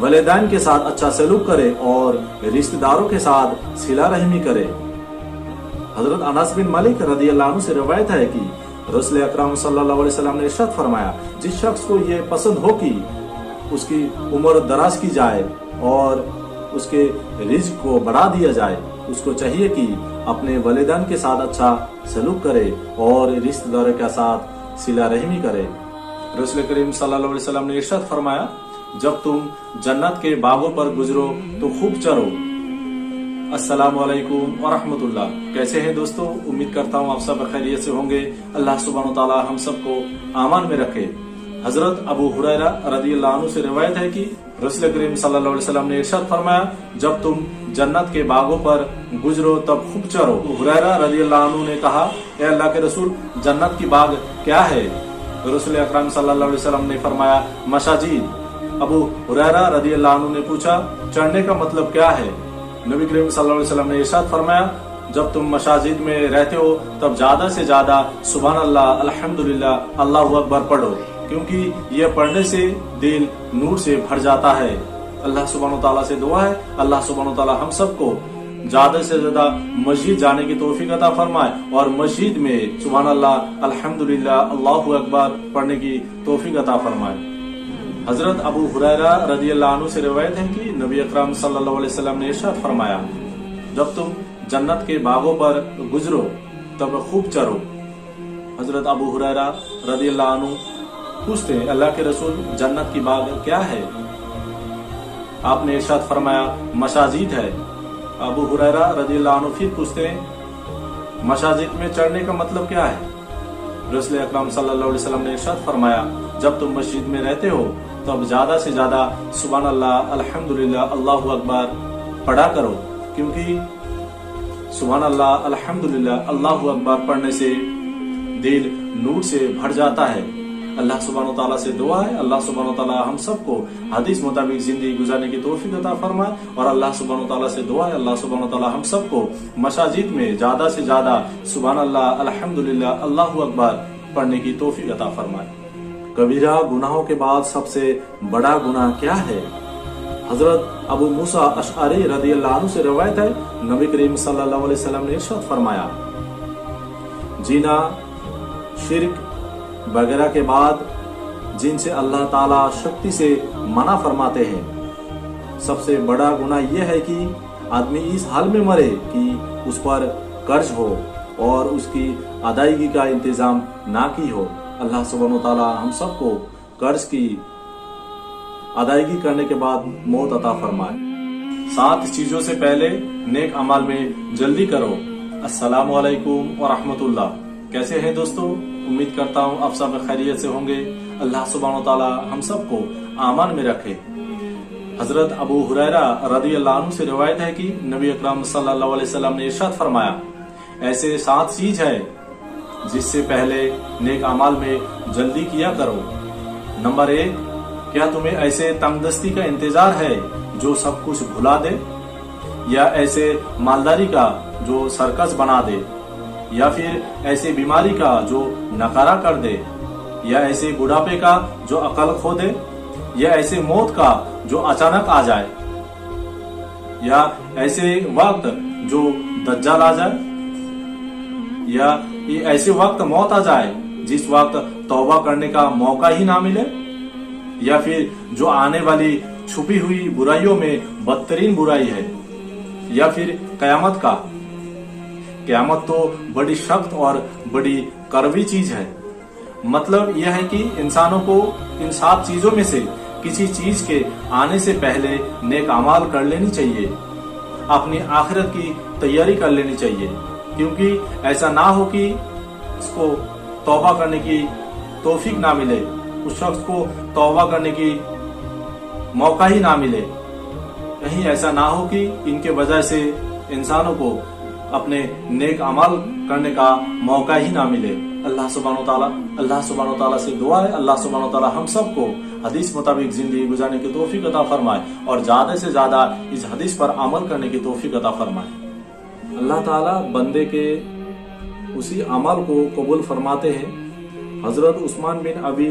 वलिदैन के साथ अच्छा सलूक करे और रिश्तेदारों के साथ सिला रहमी करे। हजरत अनस बिन मलिक रदियल्लाहु अन्हु से रिवायत है कि रसूल अकरम सल्लल्लाहु अलैहि वसल्लम ने इरशाद फरमाया, जिस शख्स को ये पसंद हो कि उसकी उम्र दराज की जाए और उसके रिज़्क को बढ़ा दिया जाए, उसको चाहिए कि अपने वलिदैन के साथ अच्छा सलूक करे और रिश्तेदारों के साथ सिला रहमी करे। रसूल करीम सल्लल्लाहु अलैहि वसल्लम ने इरशाद फरमाया, जब तुम जन्नत के बागों पर गुजरो तो खूब चरो। अस्सलामु अलैकुम व रहमतुल्लाह। कैसे हैं दोस्तों? उम्मीद करता हूँ आप सब खैरियत से होंगे। अल्लाह सुब्हानहू तआला हम सबको आमान में रखे। हजरत अबू हुरैरा रदियल्लाहु अन्हु से रिवायत है कि रसूल करीम सल्लल्लाहु अलैहि वसल्लम ने इरशाद फरमाया, जब तुम जन्नत के बागों पर गुजरो तब खूब चरो। हुरैरा रदियल्लाहु अन्हु ने कहा, ए अल्लाह के रसूल, जन्नत की बाग क्या है? रसूल अकरम सल्लल्लाहु अलैहि वसल्लम ने फरमाया, मसाजिद। अबू हुरैरा रदियल्लाहु अन्हु ने पूछा, चढ़ने का मतलब क्या है? नबी करीम सल्लल्लाहु अलैहि वसल्लम ने इरशाद फरमाया, जब तुम मसाजिद में रहते हो तब ज्यादा से ज्यादा सुभान अल्लाह, अल्हम्दुलिल्लाह, अल्लाहु अकबर पढ़ो, क्योंकि यह पढ़ने से दिल नूर से भर जाता है। अल्लाह सुब्हानहू तआला से दुआ है, अल्लाह सुब्हानहू तआला हम सबको ज्यादा से ज्यादा मस्जिद जाने की तौफीक अता फरमाए और मस्जिद में सुभान अल्लाह, अल्हम्दुलिल्लाह, अल्लाहु अकबर पढ़ने की तौफीक अता फरमाए। हजरत अबू हुरैरा रदियल्लाहु अन्हु से रिवायत है कि नबी अकरम सल्लल्लाहु अलैहि वसल्लम ने इरशाद फरमाया, जब तुम जन्नत के बागों पर गुजरो तब खूब चरो। हजरत अबू हुरैरा रदियल्लाहु अन्हु पूछते हैं, अल्लाह के रसूल, जन्नत की बाग क्या है? आपने इरशाद फरमाया, मसाजिद है। अबू हुरैरा रदियल्लाहु अन्हु फिर पूछते हैं, मसाजिद में चढ़ने का मतलब क्या है? रसूल अकरम सल्लल्लाहु अलैहि वसल्लम ने इरशाद फरमाया, जब तुम मस्जिद में रहते हो तब ज्यादा से ज्यादा सुभान अल्लाह, अल्हम्दुलिल्लाह, अल्लाहु अकबर पढ़ा करो, क्योंकि सुभान अल्लाह, अल्हम्दुलिल्लाह, अल्लाहु अकबर पढ़ने से दिल नूर से भर जाता है। अल्लाह सुब्हानहू तआला से दुआ है, अल्लाह सुब्हानहू तआला हम सबको हदीस मुताबिक जिंदगी गुजारने की तौफीक अता फरमाए और अल्लाह सुब्हानहू तआला से दुआ है, अल्लाह सुब्हानहू तआला हम सबको मसाजिद में ज्यादा से ज्यादा सुभान अल्लाह, अल्हम्दुलिल्लाह, अल्लाहु अकबर पढ़ने की तौफीक अता फरमाए। कबीरा गुनाहों के बाद सबसे बड़ा गुनाह क्या है? हजरत अबू मूसा अशअरी रदियल्लाहु अन्हु से रिवायत है, नबी करीम सल्लल्लाहु अलैहि वसल्लम ने इरशाद फरमाया, जीना, शिर्क वगैरह के बाद जिनसे अल्लाह ताला शक्ति से मना फरमाते हैं, सबसे बड़ा गुनाह यह है कि आदमी इस हाल में मरे कि उस पर कर्ज हो और उसकी अदायगी का इंतजाम ना की हो। अल्लाह सुब्हानहू तआला हम सबको कर्ज की अदायगी करने के बाद मौत अता फरमाए। 7 चीजों से पहले नेक अमाल में जल्दी करो। अस्सलामु अलैकुम व रहमतुल्लाह। कैसे हैं दोस्तों? उम्मीद करता हूँ आप सब खैरियत से होंगे। अल्लाह सुब्हानहू तआला हम सबको आमान में रखे। हजरत अबू हुरैरा रदियल्लाहु अन्हु से रिवायत है कि नबी अकरम सल्लल्लाहु अलैहि वसल्लम ने इरशाद फरमाया, ऐसे 7 चीज है जिससे पहले नेक अमाल में जल्दी किया करो। नंबर 1, क्या तुम्हें ऐसे तंगदस्ती का इंतजार है जो सब कुछ भुला दे, या ऐसे मालदारी का जो सर्कस बना दे, या फिर ऐसे बीमारी का जो नकारा कर दे, या ऐसे बुढ़ापे का जो अकल खो दे, या ऐसे मौत का जो अचानक आ जाए, या ऐसे वक्त जो दज्जाल आ जाए, या ये ऐसे वक्त मौत आ जाए जिस वक्त तौबा करने का मौका ही ना मिले, या फिर जो आने वाली छुपी हुई बुराइयों में बदतरीन बुराई है, या फिर कयामत का। कयामत तो बड़ी सख्त और बड़ी कड़वी चीज है। मतलब यह है कि इंसानों को इन 7 चीजों में से किसी चीज के आने से पहले नेक अमाल कर लेनी चाहिए, अपनी आखिरत की तैयारी कर लेनी चाहिए, क्योंकि ऐसा ना हो कि उसको तौबा करने की तौफीक ना मिले, उस शख्स को तौबा करने की मौका ही ना मिले। कहीं ऐसा ना हो कि इनके वजह से इंसानों को अपने नेक अमल करने का मौका ही ना मिले। अल्लाह सुब्हानहू तआला से दुआ है, अल्लाह सुब्हानहू तआला हम सबको हदीस मुताबिक जिंदगी गुजारने की तौफीक अता फरमाए और ज्यादा से ज्यादा इस हदीस पर अमल करने की तौफीक अता फरमाए। अल्लाह ताला बंदे के उसी अमल को कबूल फरमाते हैं। हजरत उस्मान बिन अबी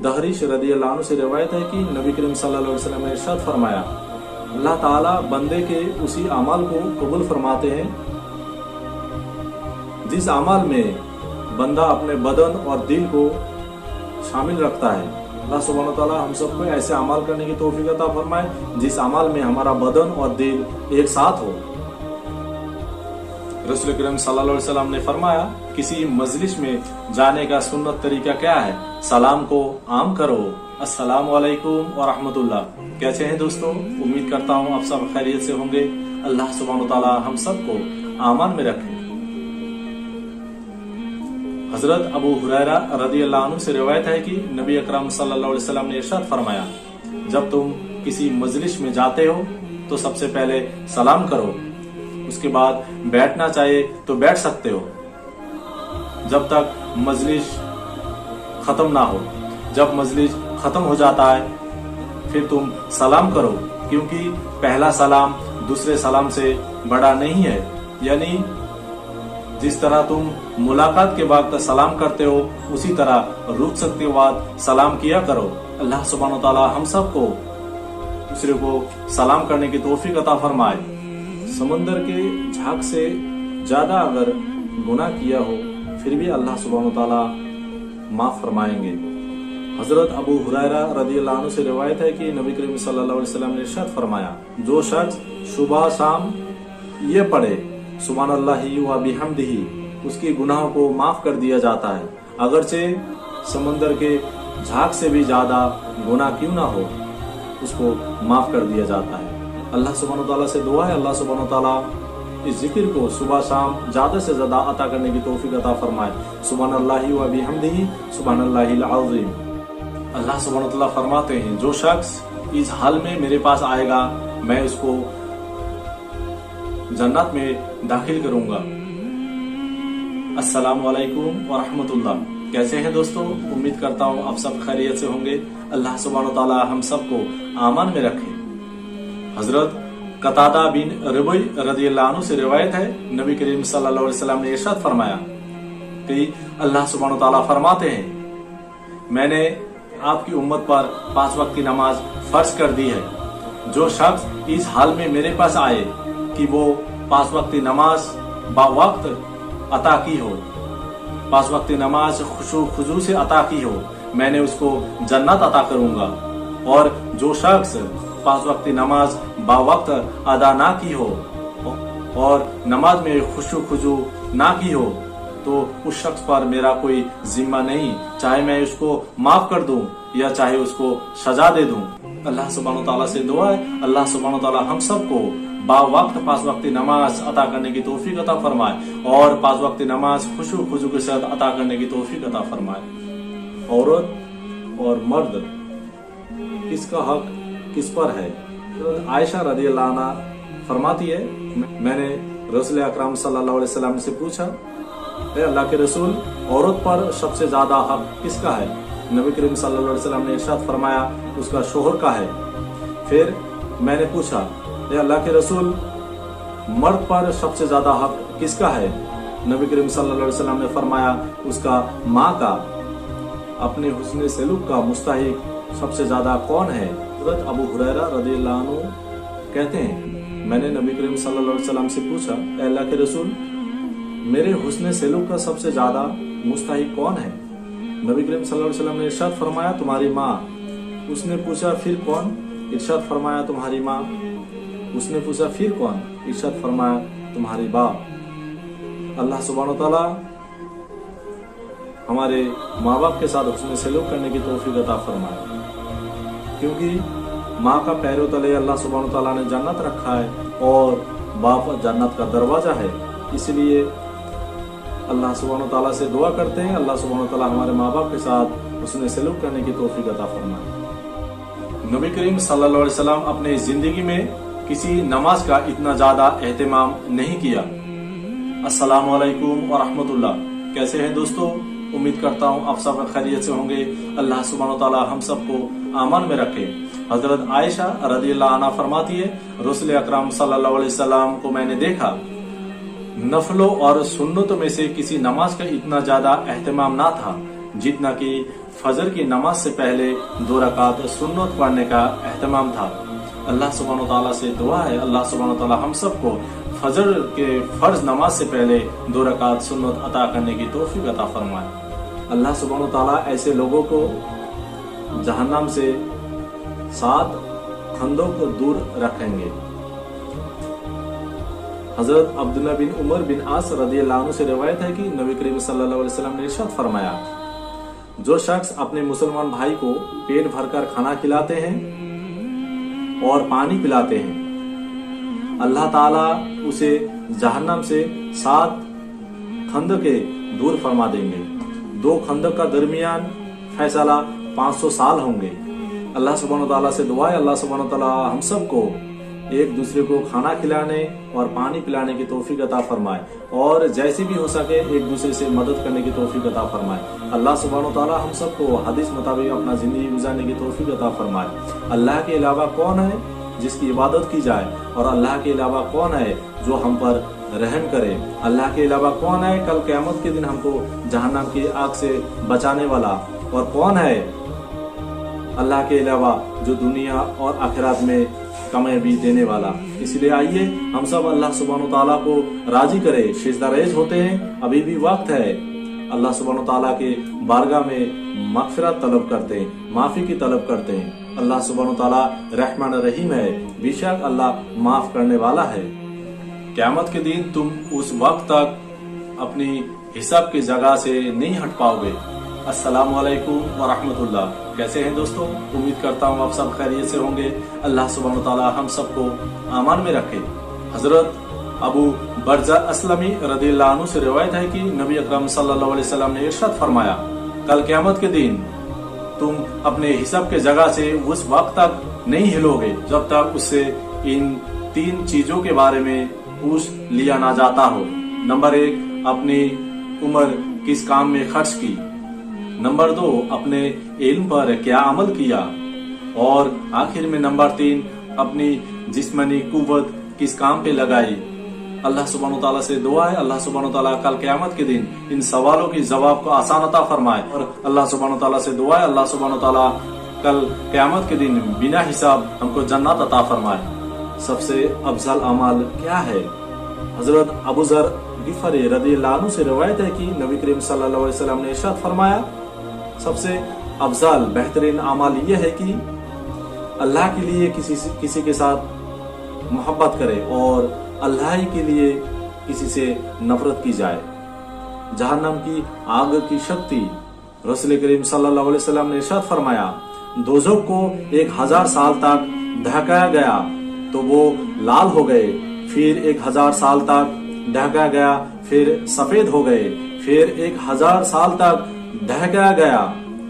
दहरिश रदियल्लाहु अन्हु से रिवायत है कि नबी करीम सल्लल्लाहु अलैहि वसल्लम ने इरशाद फरमाया, अल्लाह ताला बंदे के उसी अमल को कबूल फरमाते हैं जिस अमल में बंदा अपने बदन और दिल को शामिल रखता है। अल्लाह सुब्हानहू तआला हम सबको ऐसे अमल करने की तौफीक अता फरमाए जिस अमल में हमारा बदन और दिल एक साथ हो। रसूल करीम सल्लल्लाहु अलैहि वसल्लम ने फरमाया, किसी मजलिस में जाने का सुन्नत तरीका क्या है? सलाम को आम करो, अस्सलाम वालेकुम व रहमतुल्लाह। कैसे हैं दोस्तों? उम्मीद करता हूँ आप सब खैरियत से होंगे। अल्लाह सुब्हानहू व तआला हम सबको आमान में रखे। हजरत अबू हुरैरा रदियल्लाहु अन्हु से रिवायत है कि नबी अकरम सल्लल्लाहु अलैहि वसल्लम ने इरशाद फरमाया, जब तुम किसी मजलिस में जाते हो तो सबसे पहले सलाम करो, उसके बाद बैठना चाहे तो बैठ सकते हो जब तक मजलिस खत्म ना हो। जब मजलिस खत्म हो जाता है फिर तुम सलाम करो, क्योंकि पहला सलाम दूसरे सलाम से बड़ा नहीं है। यानी जिस तरह तुम मुलाकात के वक्त सलाम करते हो उसी तरह रुखसत के बाद सलाम किया करो। अल्लाह सुब्हानहू व तआला हम सबको दूसरे को सलाम करने की तौफीक अता फरमाए। समंदर के झाग से ज्यादा अगर गुनाह किया हो फिर भी अल्लाह सुब्हानहू व तआला माफ फरमाएंगे। हजरत अबू हुरैरा रदियल्लाहु अन्हु से रिवायत है कि नबी करीम सल्लल्लाहु अलैहि वसल्लम ने इरशाद फरमाया, जो शख्स सुबह शाम ये पढ़े सुब्हानल्लाहि व बिहम्दिही, उसकी गुनाहों को माफ कर दिया जाता है, अगरचे समंदर के झाग से भी ज्यादा गुनाह क्यों ना हो उसको माफ कर दिया जाता है। अल्लाह सुब्हानहू व तआला से दुआ है, अल्लाह सुब्हानहू व तआला इस जिक्र को सुबह शाम ज्यादा से ज्यादा अता करने की तौफीक अता फरमाए। सुब्हानल्लाहि व बिहम्दिही सुब्हानल्लाहिल अज़ीम। अल्लाह सुब्हानहू व तआला फरमाते हैं, जो शख्स इस हाल में मेरे पास आएगा मैं उसको जन्नत में दाखिल करूंगा। अस्सलाम वालेकुम व रहमतुल्लाह। कैसे हैं दोस्तों? उम्मीद करता हूँ आप सब खैरियत से होंगे। अल्लाह सुब्हानहू व तआला हम सबको आमान में रखे। हजरत कतादा बिन रबी रदियल्लाहु अन्हु से रिवायत है, नबी करीम सल्लल्लाहु अलैहि वसल्लम ने इरशाद फरमाया कि अल्लाह सुब्हानहू व तआला फरमाते हैं, मैंने आपकी उम्मत पर 5 वक्त की नमाज फर्ज कर दी है। जो शख्स इस हाल में मेरे पास आए कि वो 5 वक्त की नमाज बावक्त अता की हो, 5 वक्त की नमाज खुशू से अता की हो, मैंने उसको जन्नत अता करूंगा। और जो शख्स 5 वक्त की नमाज बावक्त अदा ना की हो और नमाज में खुशू ना की हो तो उस शख्स पर मेरा कोई जिम्मा नहीं, चाहे मैं उसको माफ कर दूं या चाहे उसको सजा दे दूं। अल्लाह सुब्हानहू व तआला से दुआ है, अल्लाह सुब्हानहू व तआला हम सबको बावक्त 5 वक्त नमाज अता करने की तौफीक अता फरमाए और 5 वक्त नमाज खुशू के साथ अता करने की तौफीक अता फरमाए। औरत और मर्द किसका हक किस पर है? तो आयशा रदियल्लाहु अन्हा फरमाती है, मैंने रसूल अकरम सल्लल्लाहु अलैहि वसल्लम से पूछा, अल्लाह के रसूल, औरत पर सबसे ज्यादा हक किसका है? नबी करीम सल्लल्लाहु अलैहि वसल्लम ने इरशाद फरमाया, उसका शोहर का है। फिर मैंने पूछा, अल्लाह के रसूल, मर्द पर सबसे ज्यादा हक किसका है? नबी करीम सल्लल्लाहु अलैहि वसल्लम ने फरमाया, उसका माँ का। अपने हुस्न सलूक का मुस्तहिक सबसे ज्यादा कौन है? हज़रत अबू हुरैरा रदियल्लाहु अन्हु कहते हैं, मैंने नबी करीम सल्लल्लाहु अलैहि वसल्लम से पूछा, अल्लाह के रसूल, मेरे हुस्न सलूक का सबसे ज्यादा मुस्तहिक कौन है? नबी करीम सल्लल्लाहु अलैहि वसल्लम ने इरशाद फरमाया, तुम्हारी माँ। उसने पूछा, फिर कौन? इरशाद फरमाया, तुम्हारी माँ। उसने पूछा, फिर कौन? इरशाद फरमाया, तुम्हारी बाप। अल्लाह सुब्हानहू व तआला हमारे माँ बाप के साथ हुस्न सलूक करने की तौफीक अता फरमाए, क्योंकि माँ का पैरों तले अल्लाह सुब्हानहू व तआला ने जन्नत रखा है और बाप जन्नत का दरवाजा है। इसलिए अल्लाह सुब्हानहू व तआला से दुआ करते हैं, अल्लाह सुब्हानहू व तआला हमारे माँ बाप के साथ हुस्न सलूक करने की तौफीक अता फरमाए। नबी करीम सल्लल्लाहु अलैहि वसल्लम अपने जिंदगी में किसी नमाज का इतना ज्यादा एहतमाम नहीं किया। अस्सलाम वालेकुम व रहमतुल्लाह। कैसे हैं दोस्तों? उम्मीद करता हूँ आप सब खैरियत से होंगे। अल्लाह सुब्हानहू व तआला हम सबको आमान में रखे। हजरत आयशा रदियल्लाहु अन्हा फरमाती है, रसूल अकरम सल्लल्लाहु अलैहि वसल्लम को मैंने देखा, नफलों और सुन्नतों में से किसी नमाज का इतना ज्यादा एहतमाम ना था जितना कि फजर की नमाज से पहले 2 रकात सुन्नत पढ़ने का एहतमाम था। अल्लाह सुब्हानहू व तआला से दुआ है, अल्लाह सुब्हानहू व तआला हम सबको फजर के फर्ज नमाज से पहले 2 रकात सुन्नत अता करने की तौफीक अता फरमाए। अल्लाह सुब्हानहू व तआला ऐसे लोगों को जहन्नम से 7 खंदों को दूर रखेंगे। हजरत अब्दुल्ला बिन उमर बिन आस रदियल्लाहु अन्हु से रिवायत है कि नबी करीम सल्लल्लाहु अलैहि वसल्लम ने इरशाद फरमाया, जो शख्स अपने मुसलमान भाई को पेट भरकर खाना खिलाते हैं और पानी पिलाते हैं, अल्लाह ताला उसे जहन्नम से 7 खंदके दूर फरमा देंगे। 2 खंदक का दरमियान फैसला 500 साल होंगे। अल्लाह सुब्हानहू तआला से दुआ है, अल्लाह सुब्हानहू तआला हम सबको एक दूसरे को खाना खिलाने और पानी पिलाने की तौफीक अता फरमाए और जैसे भी हो सके एक दूसरे से मदद करने की तौफीक अता फरमाए। अल्लाह सुब्हानहू तआला हम सबको हदीस मुताबिक अपना जिंदगी गुजारने की तौफीक अता फरमाए। अल्लाह के अलावा कौन है जिसकी इबादत की जाए, और अल्लाह के अलावा कौन है जो हम पर रहम करे। अल्लाह के अलावा कौन है कल क़यामत के दिन हमको जहन्नम की आग से बचाने वाला, और कौन है अल्लाह के अलावा जो दुनिया और आखिरत में कामयाबी देने वाला। इसलिए आइए हम सब अल्लाह सुब्हानहू तआला को राजी करें। सिजदा रेज़ होते हैं, अभी भी वक्त है। अल्लाह सुब्हानहू तआला के बारगाह में मग़फ़िरत तलब करते हैं, माफी की तलब करते हैं। अल्लाह सुब्हानहू तआला रहमान रहीम है, बेशक अल्लाह माफ करने वाला है। क़यामत के दिन तुम उस वक्त तक अपनी हिसाब की जगह से नहीं हट पाओगे। अस्सलामु अलैकुम व रहमतुल्लाह। कैसे हैं दोस्तों? उम्मीद करता हूँ आप सब खैरियत से होंगे। अल्लाह सुब्हानहू तआला हम सबको आमान में रखे। हजरत अबू बरजा अस्लमी रदियल्लाहु अन्हु से रिवायत है कि नबी अकरम सल्लल्लाहु अलैहि वसल्लम ने इरशाद फरमाया, कल क़यामत के दिन तुम अपने हिसाब के जगह से उस वक्त तक नहीं हिलोगे जब तक उससे इन 3 चीजों के बारे में पूछ लिया ना जाता हो। नंबर 1, अपनी उम्र किस काम में खर्च की। नंबर 2, अपने इल्म पर क्या अमल किया। और आखिर में नंबर 3, अपनी जिस्मानी कुव्वत किस काम पे लगाई। अल्लाह सुब्हानहू तआला से दुआ है, अल्लाह सुब्हानहू तआला कल क़यामत के दिन इन सवालों के जवाब को आसान अता फरमाए। और अल्लाह सुब्हानहू तआला से दुआ है, अल्लाह सुब्हानहू तआला कल क़यामत के दिन बिना हिसाब हमको जन्नत अता फरमाए। सबसे अफजल अमल क्या है? हजरत अबू ज़र गिफरी रदियल्लाहु अन्हु से रिवायत है कि नबी करीम सल्लल्लाहु अलैहि वसल्लम ने इरशाद फरमाया, सबसे अफजल बेहतरीन अमल यह है कि अल्लाह के लिए किसी के साथ मोहब्बत करे और अल्लाह ही के लिए किसी से नफरत की जाए। जहन्नम की आग की शक्ति रसूल करीम सल्लल्लाहु अलैहि वसल्लम ने इरशाद फरमाया, दोज़ख को 1000 साल तक ढकाया गया तो वो लाल हो गए, फिर 1000 साल तक ढका गया फिर सफेद हो गए, फिर 1000 साल तक ढकाया गया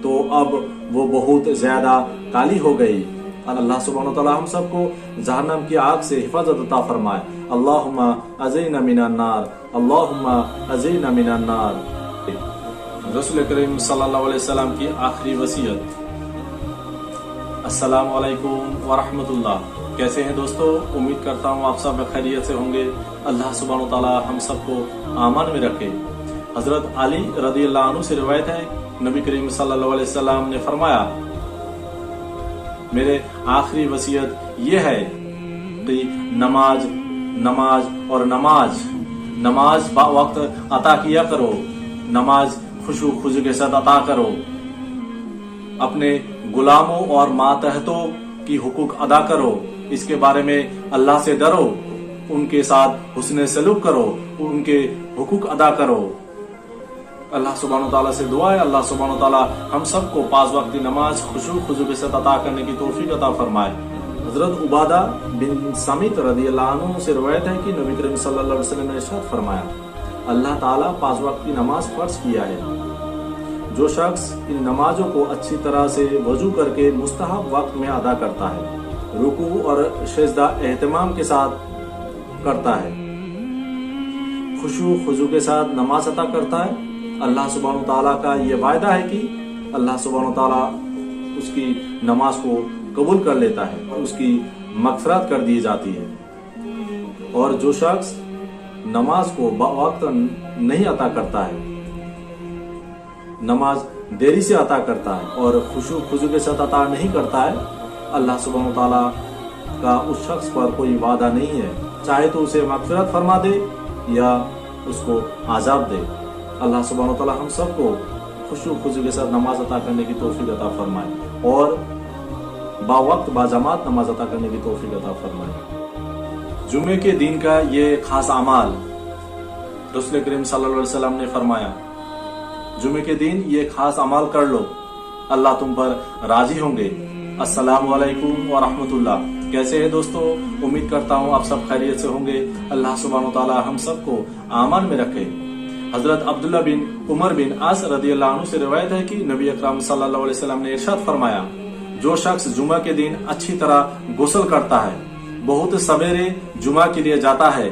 तो अब वो बहुत ज्यादा काली हो गई। अल्लाह सुब्हानहू तआला हम सबको जहन्नम की आग से हिफाजत अता फरमाए। अल्लाहुम्मा अज़ीना मिनन नार, अल्लाहुम्मा अज़ीना मिनन नार। रसूल करीम सल्लल्लाहु अलैहि वसल्लम की आखिरी वसीयत। अस्सलामु अलैकुम व रहमतुल्लाह। कैसे हैं दोस्तों? उम्मीद करता हूँ आप सब खैरियत से होंगे। अल्लाह सुब्हानहू तआला हम सबको आमान में रखे। हजरत अली रदियल्लाहु अन्हु से रिवायत है, नबी करीम सल्लल्लाहु अलैहि वसल्लम ने फरमाया, मेरे आखिरी वसीयत ये है कि नमाज नमाज और नमाज बा वक्त अता किया करो। नमाज खुशू खुजू के साथ अता करो। अपने गुलामों और मातहतों की हुकूक अदा करो। इसके बारे में अल्लाह से डरो, उनके साथ हुस्न सलूक करो, उनके हुकूक अदा करो। अल्लाह सुब्हानहू तआला से दुआ है, अल्लाह सुब्हानहू तआला हम सबको 5 वक्त की नमाज खुशू खुजू के साथ अता करने की तौफीक अता फरमाए। हजरत उबादा बिन सामित रदियल्लाहु अन्हु से रिवायत है कि नबी करीम सल्लल्लाहु अलैहि वसल्लम ने इरशाद फरमाया, अल्लाह ताला 5 वक्त की नमाज फर्ज किया है। जो शख्स इन नमाजों को अच्छी तरह से वजू करके मुस्तहब वक्त में अदा करता है, रुकू और सजदा एहतमाम के साथ करता है, खुशू खुजू के साथ नमाज अता करता है, अल्लाह सुब्हानहू तआला का ये वायदा है कि अल्लाह सुब्हानहू तआला उसकी नमाज को कबूल कर लेता है और उसकी मग़फ़िरत कर दी जाती है। और जो शख्स नमाज को वक्त नहीं अता करता है, नमाज देरी से अता करता है और खुशू खुजू के साथ अता नहीं करता है, अल्लाह सुब्हानहू तआला का उस शख्स पर कोई वादा नहीं है, चाहे तो उसे मग़फ़िरत फरमा दे या उसको आज़ाब दे। अल्लाह सुब्हानहू तआला हम सबको खुशू खुजू के साथ नमाज अता करने की तौफीक अता फरमाए और बावक्त बाजमात नमाज अता करने की तौफीक अता फरमाए। जुमे के दिन का ये खास अमाल रसूल करीम सल्लल्लाहु अलैहि वसल्लम ने फरमाया, जुमे के दिन ये खास अमाल कर लो, अल्लाह तुम पर राजी होंगे। अस्सलामु अलैकुम व रहमतुल्लाह। कैसे है दोस्तों, उम्मीद करता हूँ आप सब खैरियत से होंगे। अल्लाह सुब्हानहू व तआला हम सबको आमान में रखे। हजरत अब्दुल्ला बिन उमर बिन आस रदियल्लाहु अन्हु से रिवायत है कि नबी अकरम सल्लल्लाहु अलैहि वसल्लम ने इरशाद फरमाया, जो शख्स जुमा के दिन अच्छी तरह गुस्ल करता है, बहुत सवेरे जुमा के लिए जाता है,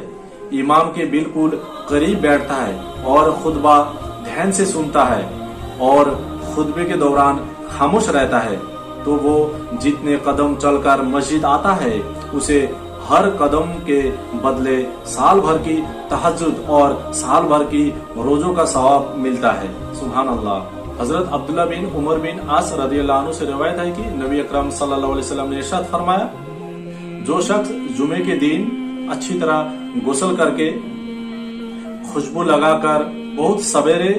इमाम के बिल्कुल करीब बैठता है और खुतबा ध्यान से सुनता है और खुतबे के दौरान खामोश रहता है, तो वो जितने कदम चलकर मस्जिद आता है उसे हर कदम के बदले साल भर की तहज्जुद और साल भर की रोजों का सवाब मिलता है। सुभान अल्लाह। हजरत अब्दुल्ला बिन उमर बिन आस रदियल्लाहु अन्हु से रिवायत है कि नबी अकरम सल्लल्लाहु अलैहि वसल्लम ने इरशाद फरमाया, जो शख्स जुमे के दिन अच्छी तरह गुस्ल करके खुशबू लगाकर बहुत सवेरे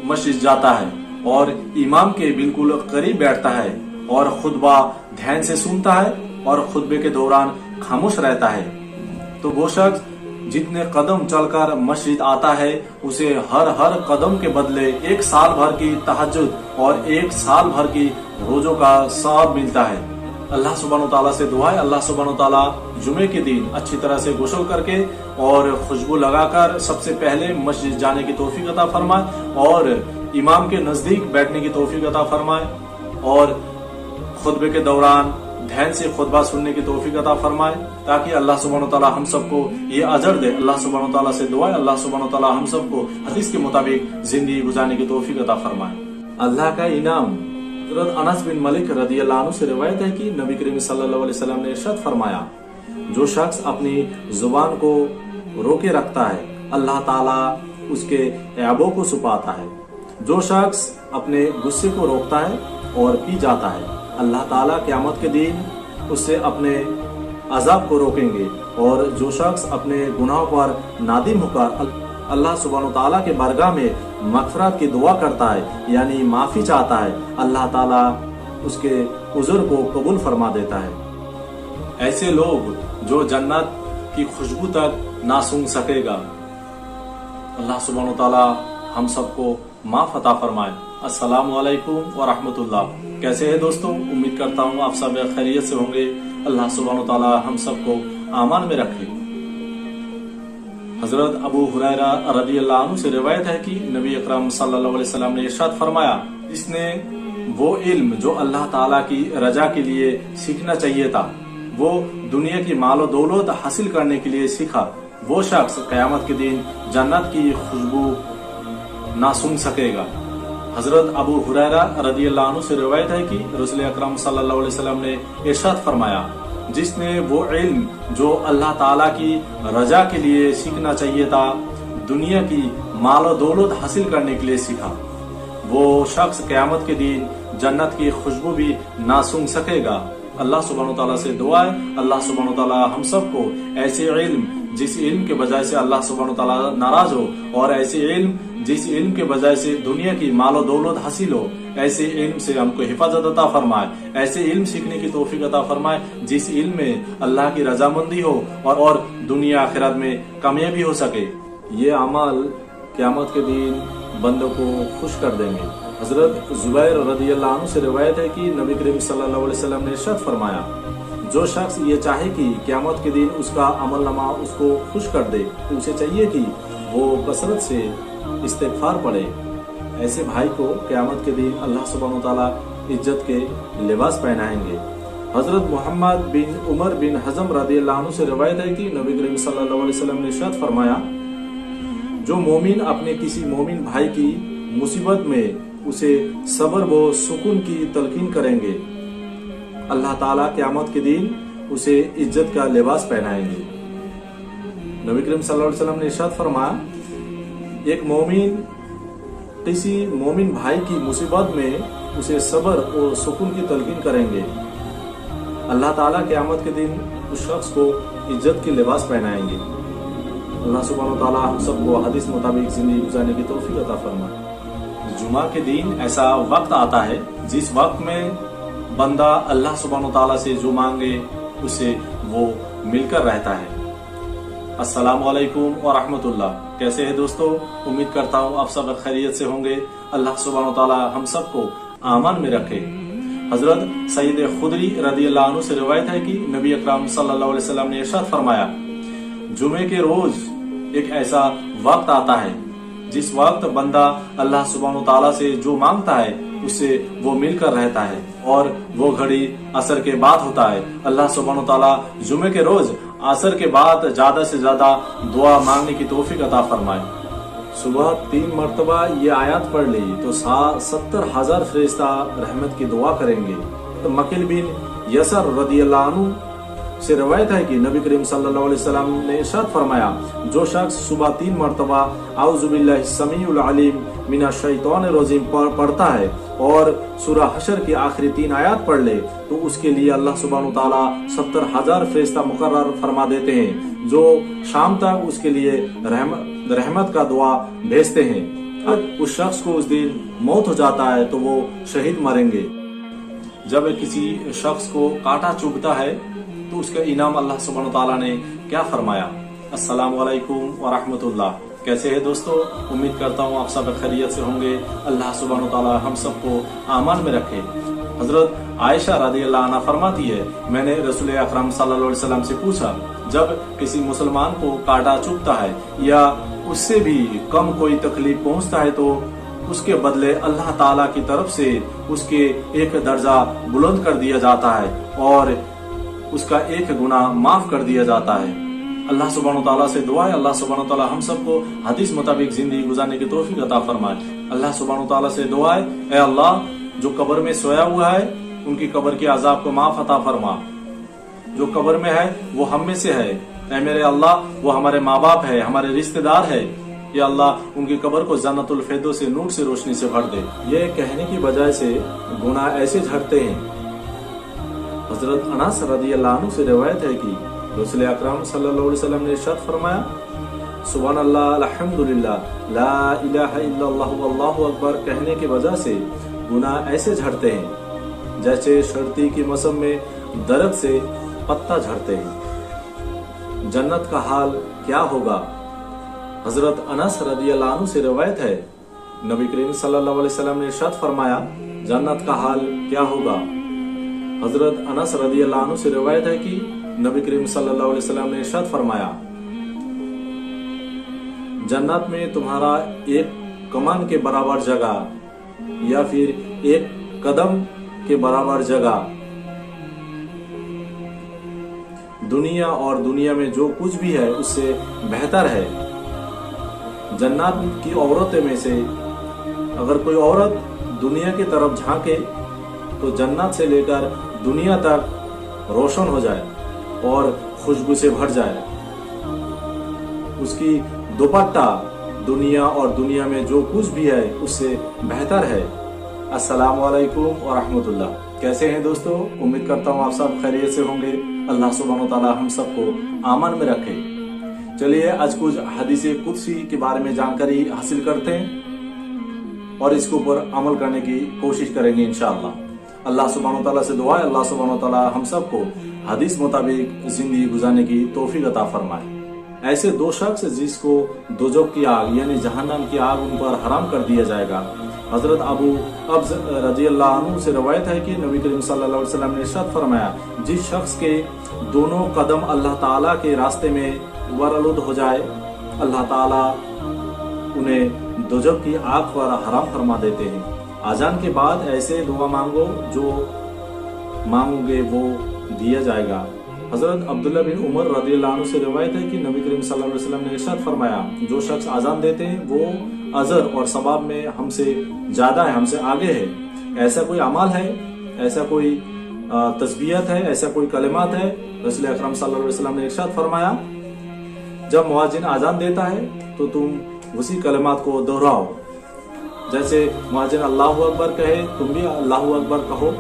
मस्जिद जाता है और इमाम के बिल्कुल करीब बैठता है और खुतबा ध्यान से सुनता है और खुतबे के दौरान खामोश रहता है, तो वो शख्स जितने कदम चलकर मस्जिद आता है उसे हर कदम के बदले एक साल भर की तहज्जुद और एक साल भर की रोजों का सवाब मिलता है। अल्लाह सुब्हानहू तआला से दुआ है, अल्लाह सुब्हानहू तआला जुमे के दिन अच्छी तरह से गुस्ल करके और खुशबू लगाकर सबसे पहले मस्जिद जाने की तौफीक अता फरमाए और इमाम के नजदीक बैठने की तौफीक अता फरमाए और खुतबे के दौरान ध्यान से खुतबा सुनने की तौफीक अता फरमाए, ताकि अल्लाह सुब्हानहू तआला हम सबको ये अजर दे। अल्लाह सुब्हानहू तआला से दुआ है, अल्लाह सुब्हानहू तआला हम सबको हदीस के मुताबिक जिंदगी गुजारने की तौफीक अता फरमाए। अल्लाह का इनाम। हज़रत अनस बिन मलिक रदियल्लाहु अन्हु से रिवायत है कि नबी करीम सल्लल्लाहु अलैहि वसल्लम ने इरशाद फरमाया, जो शख्स अपनी जुबान को रोके रखता है, अल्लाह ताला उसके ऐबों को छुपाता है। जो शख्स अपने गुस्से को रोकता है और पी जाता है, अल्लाह ताला क़यामत के दिन उससे अपने अज़ाब को रोकेंगे। और जो शख्स अपने गुनाहों पर नादिम होकर अल्लाह सुब्हानहू तआला के बारगाह में मग़फ़िरत की दुआ करता है, यानी माफ़ी चाहता है, अल्लाह ताला उसके उज़्र को कबूल फरमा देता है। ऐसे लोग जो जन्नत की खुशबू तक ना सूंघ सकेगा, अल्लाह सुब्हानहू तआला हम सबको माफ़ अता फरमाए। अस्सलामु अलैकुम व रहमतुल्लाह। कैसे है दोस्तों, उम्मीद करता हूँ आप सब खैरियत से होंगे। अल्लाह सुब्हानहू तआला हम सबको आमान में रखे। हजरत अबू हुरैरा रदियल्लाहु अन्हु से रिवायत है कि नबी अकरम सल्लल्लाहु अलैहि वसल्लम ने इरशाद फरमाया, इसने वो इल्म जो अल्लाह ताला की रजा के लिए सीखना चाहिए था, वो दुनिया की मालो दौलत हासिल करने के लिए सीखा, वो शख्स क़यामत के दिन जन्नत की खुशबू ना सूंघ सकेगा। हजरत अबू हुरैरा रदियल्लाहु अन्हु से रिवायत है कि रसूल अकरम सल्लल्लाहु अलैहि वसल्लम ने इरशाद फरमाया, जिसने वो इल्म जो अल्लाह ताला की रजा के लिए सीखना चाहिए था, दुनिया की मालो दौलत हासिल करने के लिए सीखा, वो शख्स क़यामत के दिन जन्नत की खुशबू भी ना सूंघ सकेगा। अल्लाह सुब्हानहू तआला से दुआ है, अल्लाह सुब्हानहू तआला हम सबको ऐसे इल्म जिस इल्म के बजाय से अल्लाह सुब्हानहू तआला नाराज हो और ऐसे इल्म जिस इल्म के बजाय से दुनिया की मालो दौलत हासिल हो, ऐसे इल्म से हमको हिफाजत अता फरमाए, ऐसे इल्म सीखने की तौफीक अता फरमाए जिस इल्म में अल्लाह की रजामंदी हो और दुनिया आखिरत में कामयाबी हो सके। ये अमल क़यामत के दिन बंदों को खुश कर देंगे। हजरत जुबैर रदियल्लाहु अन्हु से रिवायत है कि नबी करीम सल्लल्लाहु अलैहि वसल्लम ने इरशाद फरमाया, जो शख्स ये चाहे कि क़यामत के दिन उसका अमलनामा उसको खुश कर दे, तो उसे चाहिए कि वो कसरत से इस्तिग़फ़ार पढ़े। ऐसे भाई को क़यामत के दिन अल्लाह सुब्हानहू तआला इज्जत के लिबास पहनाएंगे। हजरत मोहम्मद बिन उमर बिन हज़म रदियल्लाहु अन्हु से रिवायत है कि नबी करीम सल्लल्लाहु अलैहि वसल्लम ने इरशाद फरमाया, जो मोमिन अपने किसी मोमिन भाई की मुसीबत में उसे सब्र व सुकून की तलकीन करेंगे, अल्लाह ताला क़यामत के दिन उसे इज्जत का लिबास पहनाएंगे। नबी करीम सल्लल्लाहु अलैहि वसल्लम ने इरशाद फरमाया, एक मोमिन किसी मोमिन भाई की मुसीबत में उसे सब्र और सुकून की तलकीन करेंगे, अल्लाह ताला क़यामत के दिन उस शख्स को इज्जत के लिबास पहनाएंगे। अल्लाह सुब्हानहू तआला हम सबको हदीस मुताबिक जिंदगी गुजारने की तौफीक अता फरमाए। जुमा के दिन ऐसा वक्त आता है जिस वक्त में बंदा अल्लाह सुब्हानो ताला से जो मांगे उसे वो मिलकर रहता है। अस्सलामु अलैकुम व रहमतुल्लाह। कैसे हैं दोस्तों? उम्मीद करता हूँ आप सब खैरियत से होंगे। अल्लाह सुब्हानो ताला हम सबको आमान में रखे। हजरत सईद खुदरी रदियल्लाहु अन्हु से रिवायत है कि नबी अकरम सल्लल्लाहु अलैहि वसल्लम ने इरशाद फरमाया, जुमे के रोज एक ऐसा वक्त आता है जिस वक्त बंदा अल्लाह सुब्हानो ताला से जो मांगता है उससे वो मिलकर रहता है, और वो घड़ी असर के बाद होता है। अल्लाह सुब्हानो ताला जुमे के रोज असर के बाद ज्यादा से ज्यादा दुआ मांगने की तौफीक अता फरमाए। सुबह 3 मरतबा ये आयत पढ़ ली तो 70,000 फरिश्ता रहमत की दुआ करेंगे। तो मकील बिन यसर रदियल्लाहु अन्हु से रवायत है कि नबी करीम सल्लल्लाहु अलैहि वसल्लम ने इरशाद फरमाया, जो शख्स सुबह 3 मरतबा आऊज़ु बिल्लाहि समीउल अलीम मिनश शैतानिर रजीम पढ़ता है और सूरह हशर की आखिरी 3 आयत पढ़ ले तो उसके लिए अल्लाह सुब्हानो ताला 70,000 फरिश्ता मुकर्रर फरमा देते हैं, जो शाम तक उसके लिए रहमत का दुआ भेजते हैं। अब उस शख्स को उस दिन मौत हो जाता है तो वो शहीद मरेंगे। जब किसी शख्स को कांटा चुभता है तो उसका इनाम अल्लाह सुब्हानो ताला ने क्या फरमाया। अस्सलामु अलैकुम व रहमतुल्लाह। कैसे हैं दोस्तों? उम्मीद करता हूँ आप सब खैरियत से होंगे। अल्लाह सुब्हानो ताला हम सबको आमान में रखे। हजरत आयशा रदियल्लाहु अन्हा फरमाती है, मैंने रसूल अकरम सल्लल्लाहु अलैहि वसल्लम से पूछा, जब किसी मुसलमान को कांटा चुभता है या उससे भी कम कोई तकलीफ पहुँचता है तो उसके बदले अल्लाह ताला की तरफ से उसके एक दर्जा बुलंद कर दिया जाता है और उसका एक गुनाह माफ कर दिया जाता है। अल्लाह सुब्हानो ताला से दुआ है, अल्लाह सुब्हानो ताला हम सबको हदीस मुताबिक जिंदगी गुजारने की तौफीक अता फरमाए। अल्लाह सुब्हानो ताला से दुआ है, ए अल्लाह जो कब्र में सोया हुआ है उनकी कब्र के अजाब को माफ अता फरमा। जो कब्र में है वो हम में से है, ए मेरे अल्लाह वो हमारे माँ बाप है, हमारे रिश्तेदार है, या अल्लाह उनकी कब्र को जन्नतुल फिरदौस से नूर से रोशनी से भर दे। ये कहने की बजाय से गुनाह ऐसे झड़ते हैं। हजरत अनस रदियल्लाहु अन्हु से रिवायत है कि रसूल अकरम सल्लल्लाहु अलैहि वसल्लम ने इरशाद फरमाया, सुभान अल्लाह अल्हम्दुलिल्लाह ला इलाहा इल्लल्लाह वल्लाहु अकबर कहने की वजह से गुनाह ऐसे झड़ते हैं जैसे सर्दी के मौसम में दरख्त से पत्ता झड़ते हैं। जन्नत का हाल क्या होगा? हजरत अनस रदियल्लाहु अन्हु से रिवायत है, नबी करीम सल्लल्लाहु अलैहि वसल्लम ने इरशाद फरमाया, जन्नत का हाल क्या होगा? हजरत अनस रदियल्लाहु अन्हु से रिवायत है कि नबी करीम सल्लल्लाहु अलैहि वसल्लम ने इरशाद फरमाया, जन्नत में तुम्हारा एक कमान के बराबर जगह या फिर एक कदम के बराबर जगह दुनिया और दुनिया में जो कुछ भी है उससे बेहतर है। जन्नत की औरतें में से अगर कोई औरत दुनिया की तरफ झांके तो जन्नत से लेकर दुनिया तक रोशन हो जाए और खुशबू से भर जाए। उसकी दुपट्टा दुनिया और दुनिया में जो कुछ भी है उससे बेहतर है। अस्सलामु अलैकुम व रहमतुल्लाह। कैसे हैं दोस्तों? उम्मीद करता हूँ आप सब खैरियत से होंगे। अल्लाह सुब्हानो ताला हम सबको आमान में रखे। चलिए आज कुछ हदीस कुदसी के बारे में जानकारी हासिल करते हैं और इसके ऊपर अमल करने की कोशिश करेंगे इंशाअल्लाह। अल्लाह सुब्हानो ताला से दुआ है, अल्लाह सुब्हानो ताला हम सबको हदीस मुताबिक जिंदगी गुजारने की तौफीक अता फरमाए। ऐसे 2 शख्स जिसको दोजख की आग यानी जहन्नम की आग उन पर हराम कर दिया जाएगा। हजरत अबू अब्ज रज़ियल्लाहु अन्हु से रवायत है कि नबी करीम सल्लल्लाहु अलैहि वसल्लम ने इरशाद फरमाया, जिस शख्स के दोनों कदम अल्लाह ताला के रास्ते में वरलुद हो जाए, अल्लाह ताला उन्हें दोजख की आग पर हराम फरमा देते हैं। आजान के बाद ऐसे दुआ मांगो, जो मांगोगे वो दिया जाएगा। हजरत अब्दुल्ला बिन उमर रज़ियल्लाहु अन्हु से रिवायत है कि नबी करीम सल्लल्लाहु अलैहि वसल्लम ने इरशाद फरमाया, जो शख्स आजान देते हैं वो अजर और सवाब में हमसे ज्यादा है, हमसे आगे है। ऐसा कोई अमल है, ऐसा कोई तस्बीहत है, ऐसा कोई कलिमात है? रसूल अकरम सल्लल्लाहु अलैहि वसल्लम ने इरशाद फरमाया, जब मुअज्जिन आजान देता है तो तुम उसी कलिमात को दोहराओ। जैसे मुअज्जिन अल्लाहु अकबर कहे तुम भी अल्लाहु अकबर कहो,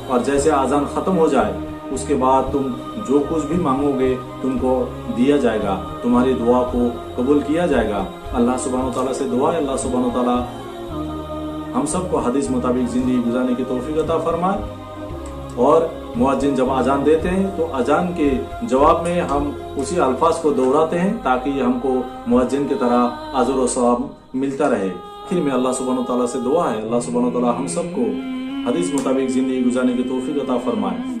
और जैसे आजान खत्म हो जाए उसके बाद तुम जो कुछ भी मांगोगे तुमको दिया जाएगा, तुम्हारी दुआ को कबूल किया जाएगा। अल्लाह सुब्हानो ताला से दुआ है, अल्लाह सुब्हानो ताला हम सबको हदीस मुताबिक जिंदगी गुजारने की तौफीक अता फरमाए। اور مؤذن جب اذان دیتے ہیں تو اذان کے جواب میں ہم اسی الفاظ کو دہراتے ہیں تاکہ ہم کو مؤذن کی طرح اجر و ثواب ملتا رہے۔ پھر میں اللہ سبحانہ و تعالیٰ سے دعا ہے اللہ سبحانہ و تعالیٰ ہم سب کو حدیث مطابق زندگی گزارنے کی توفیق عطا فرمائے۔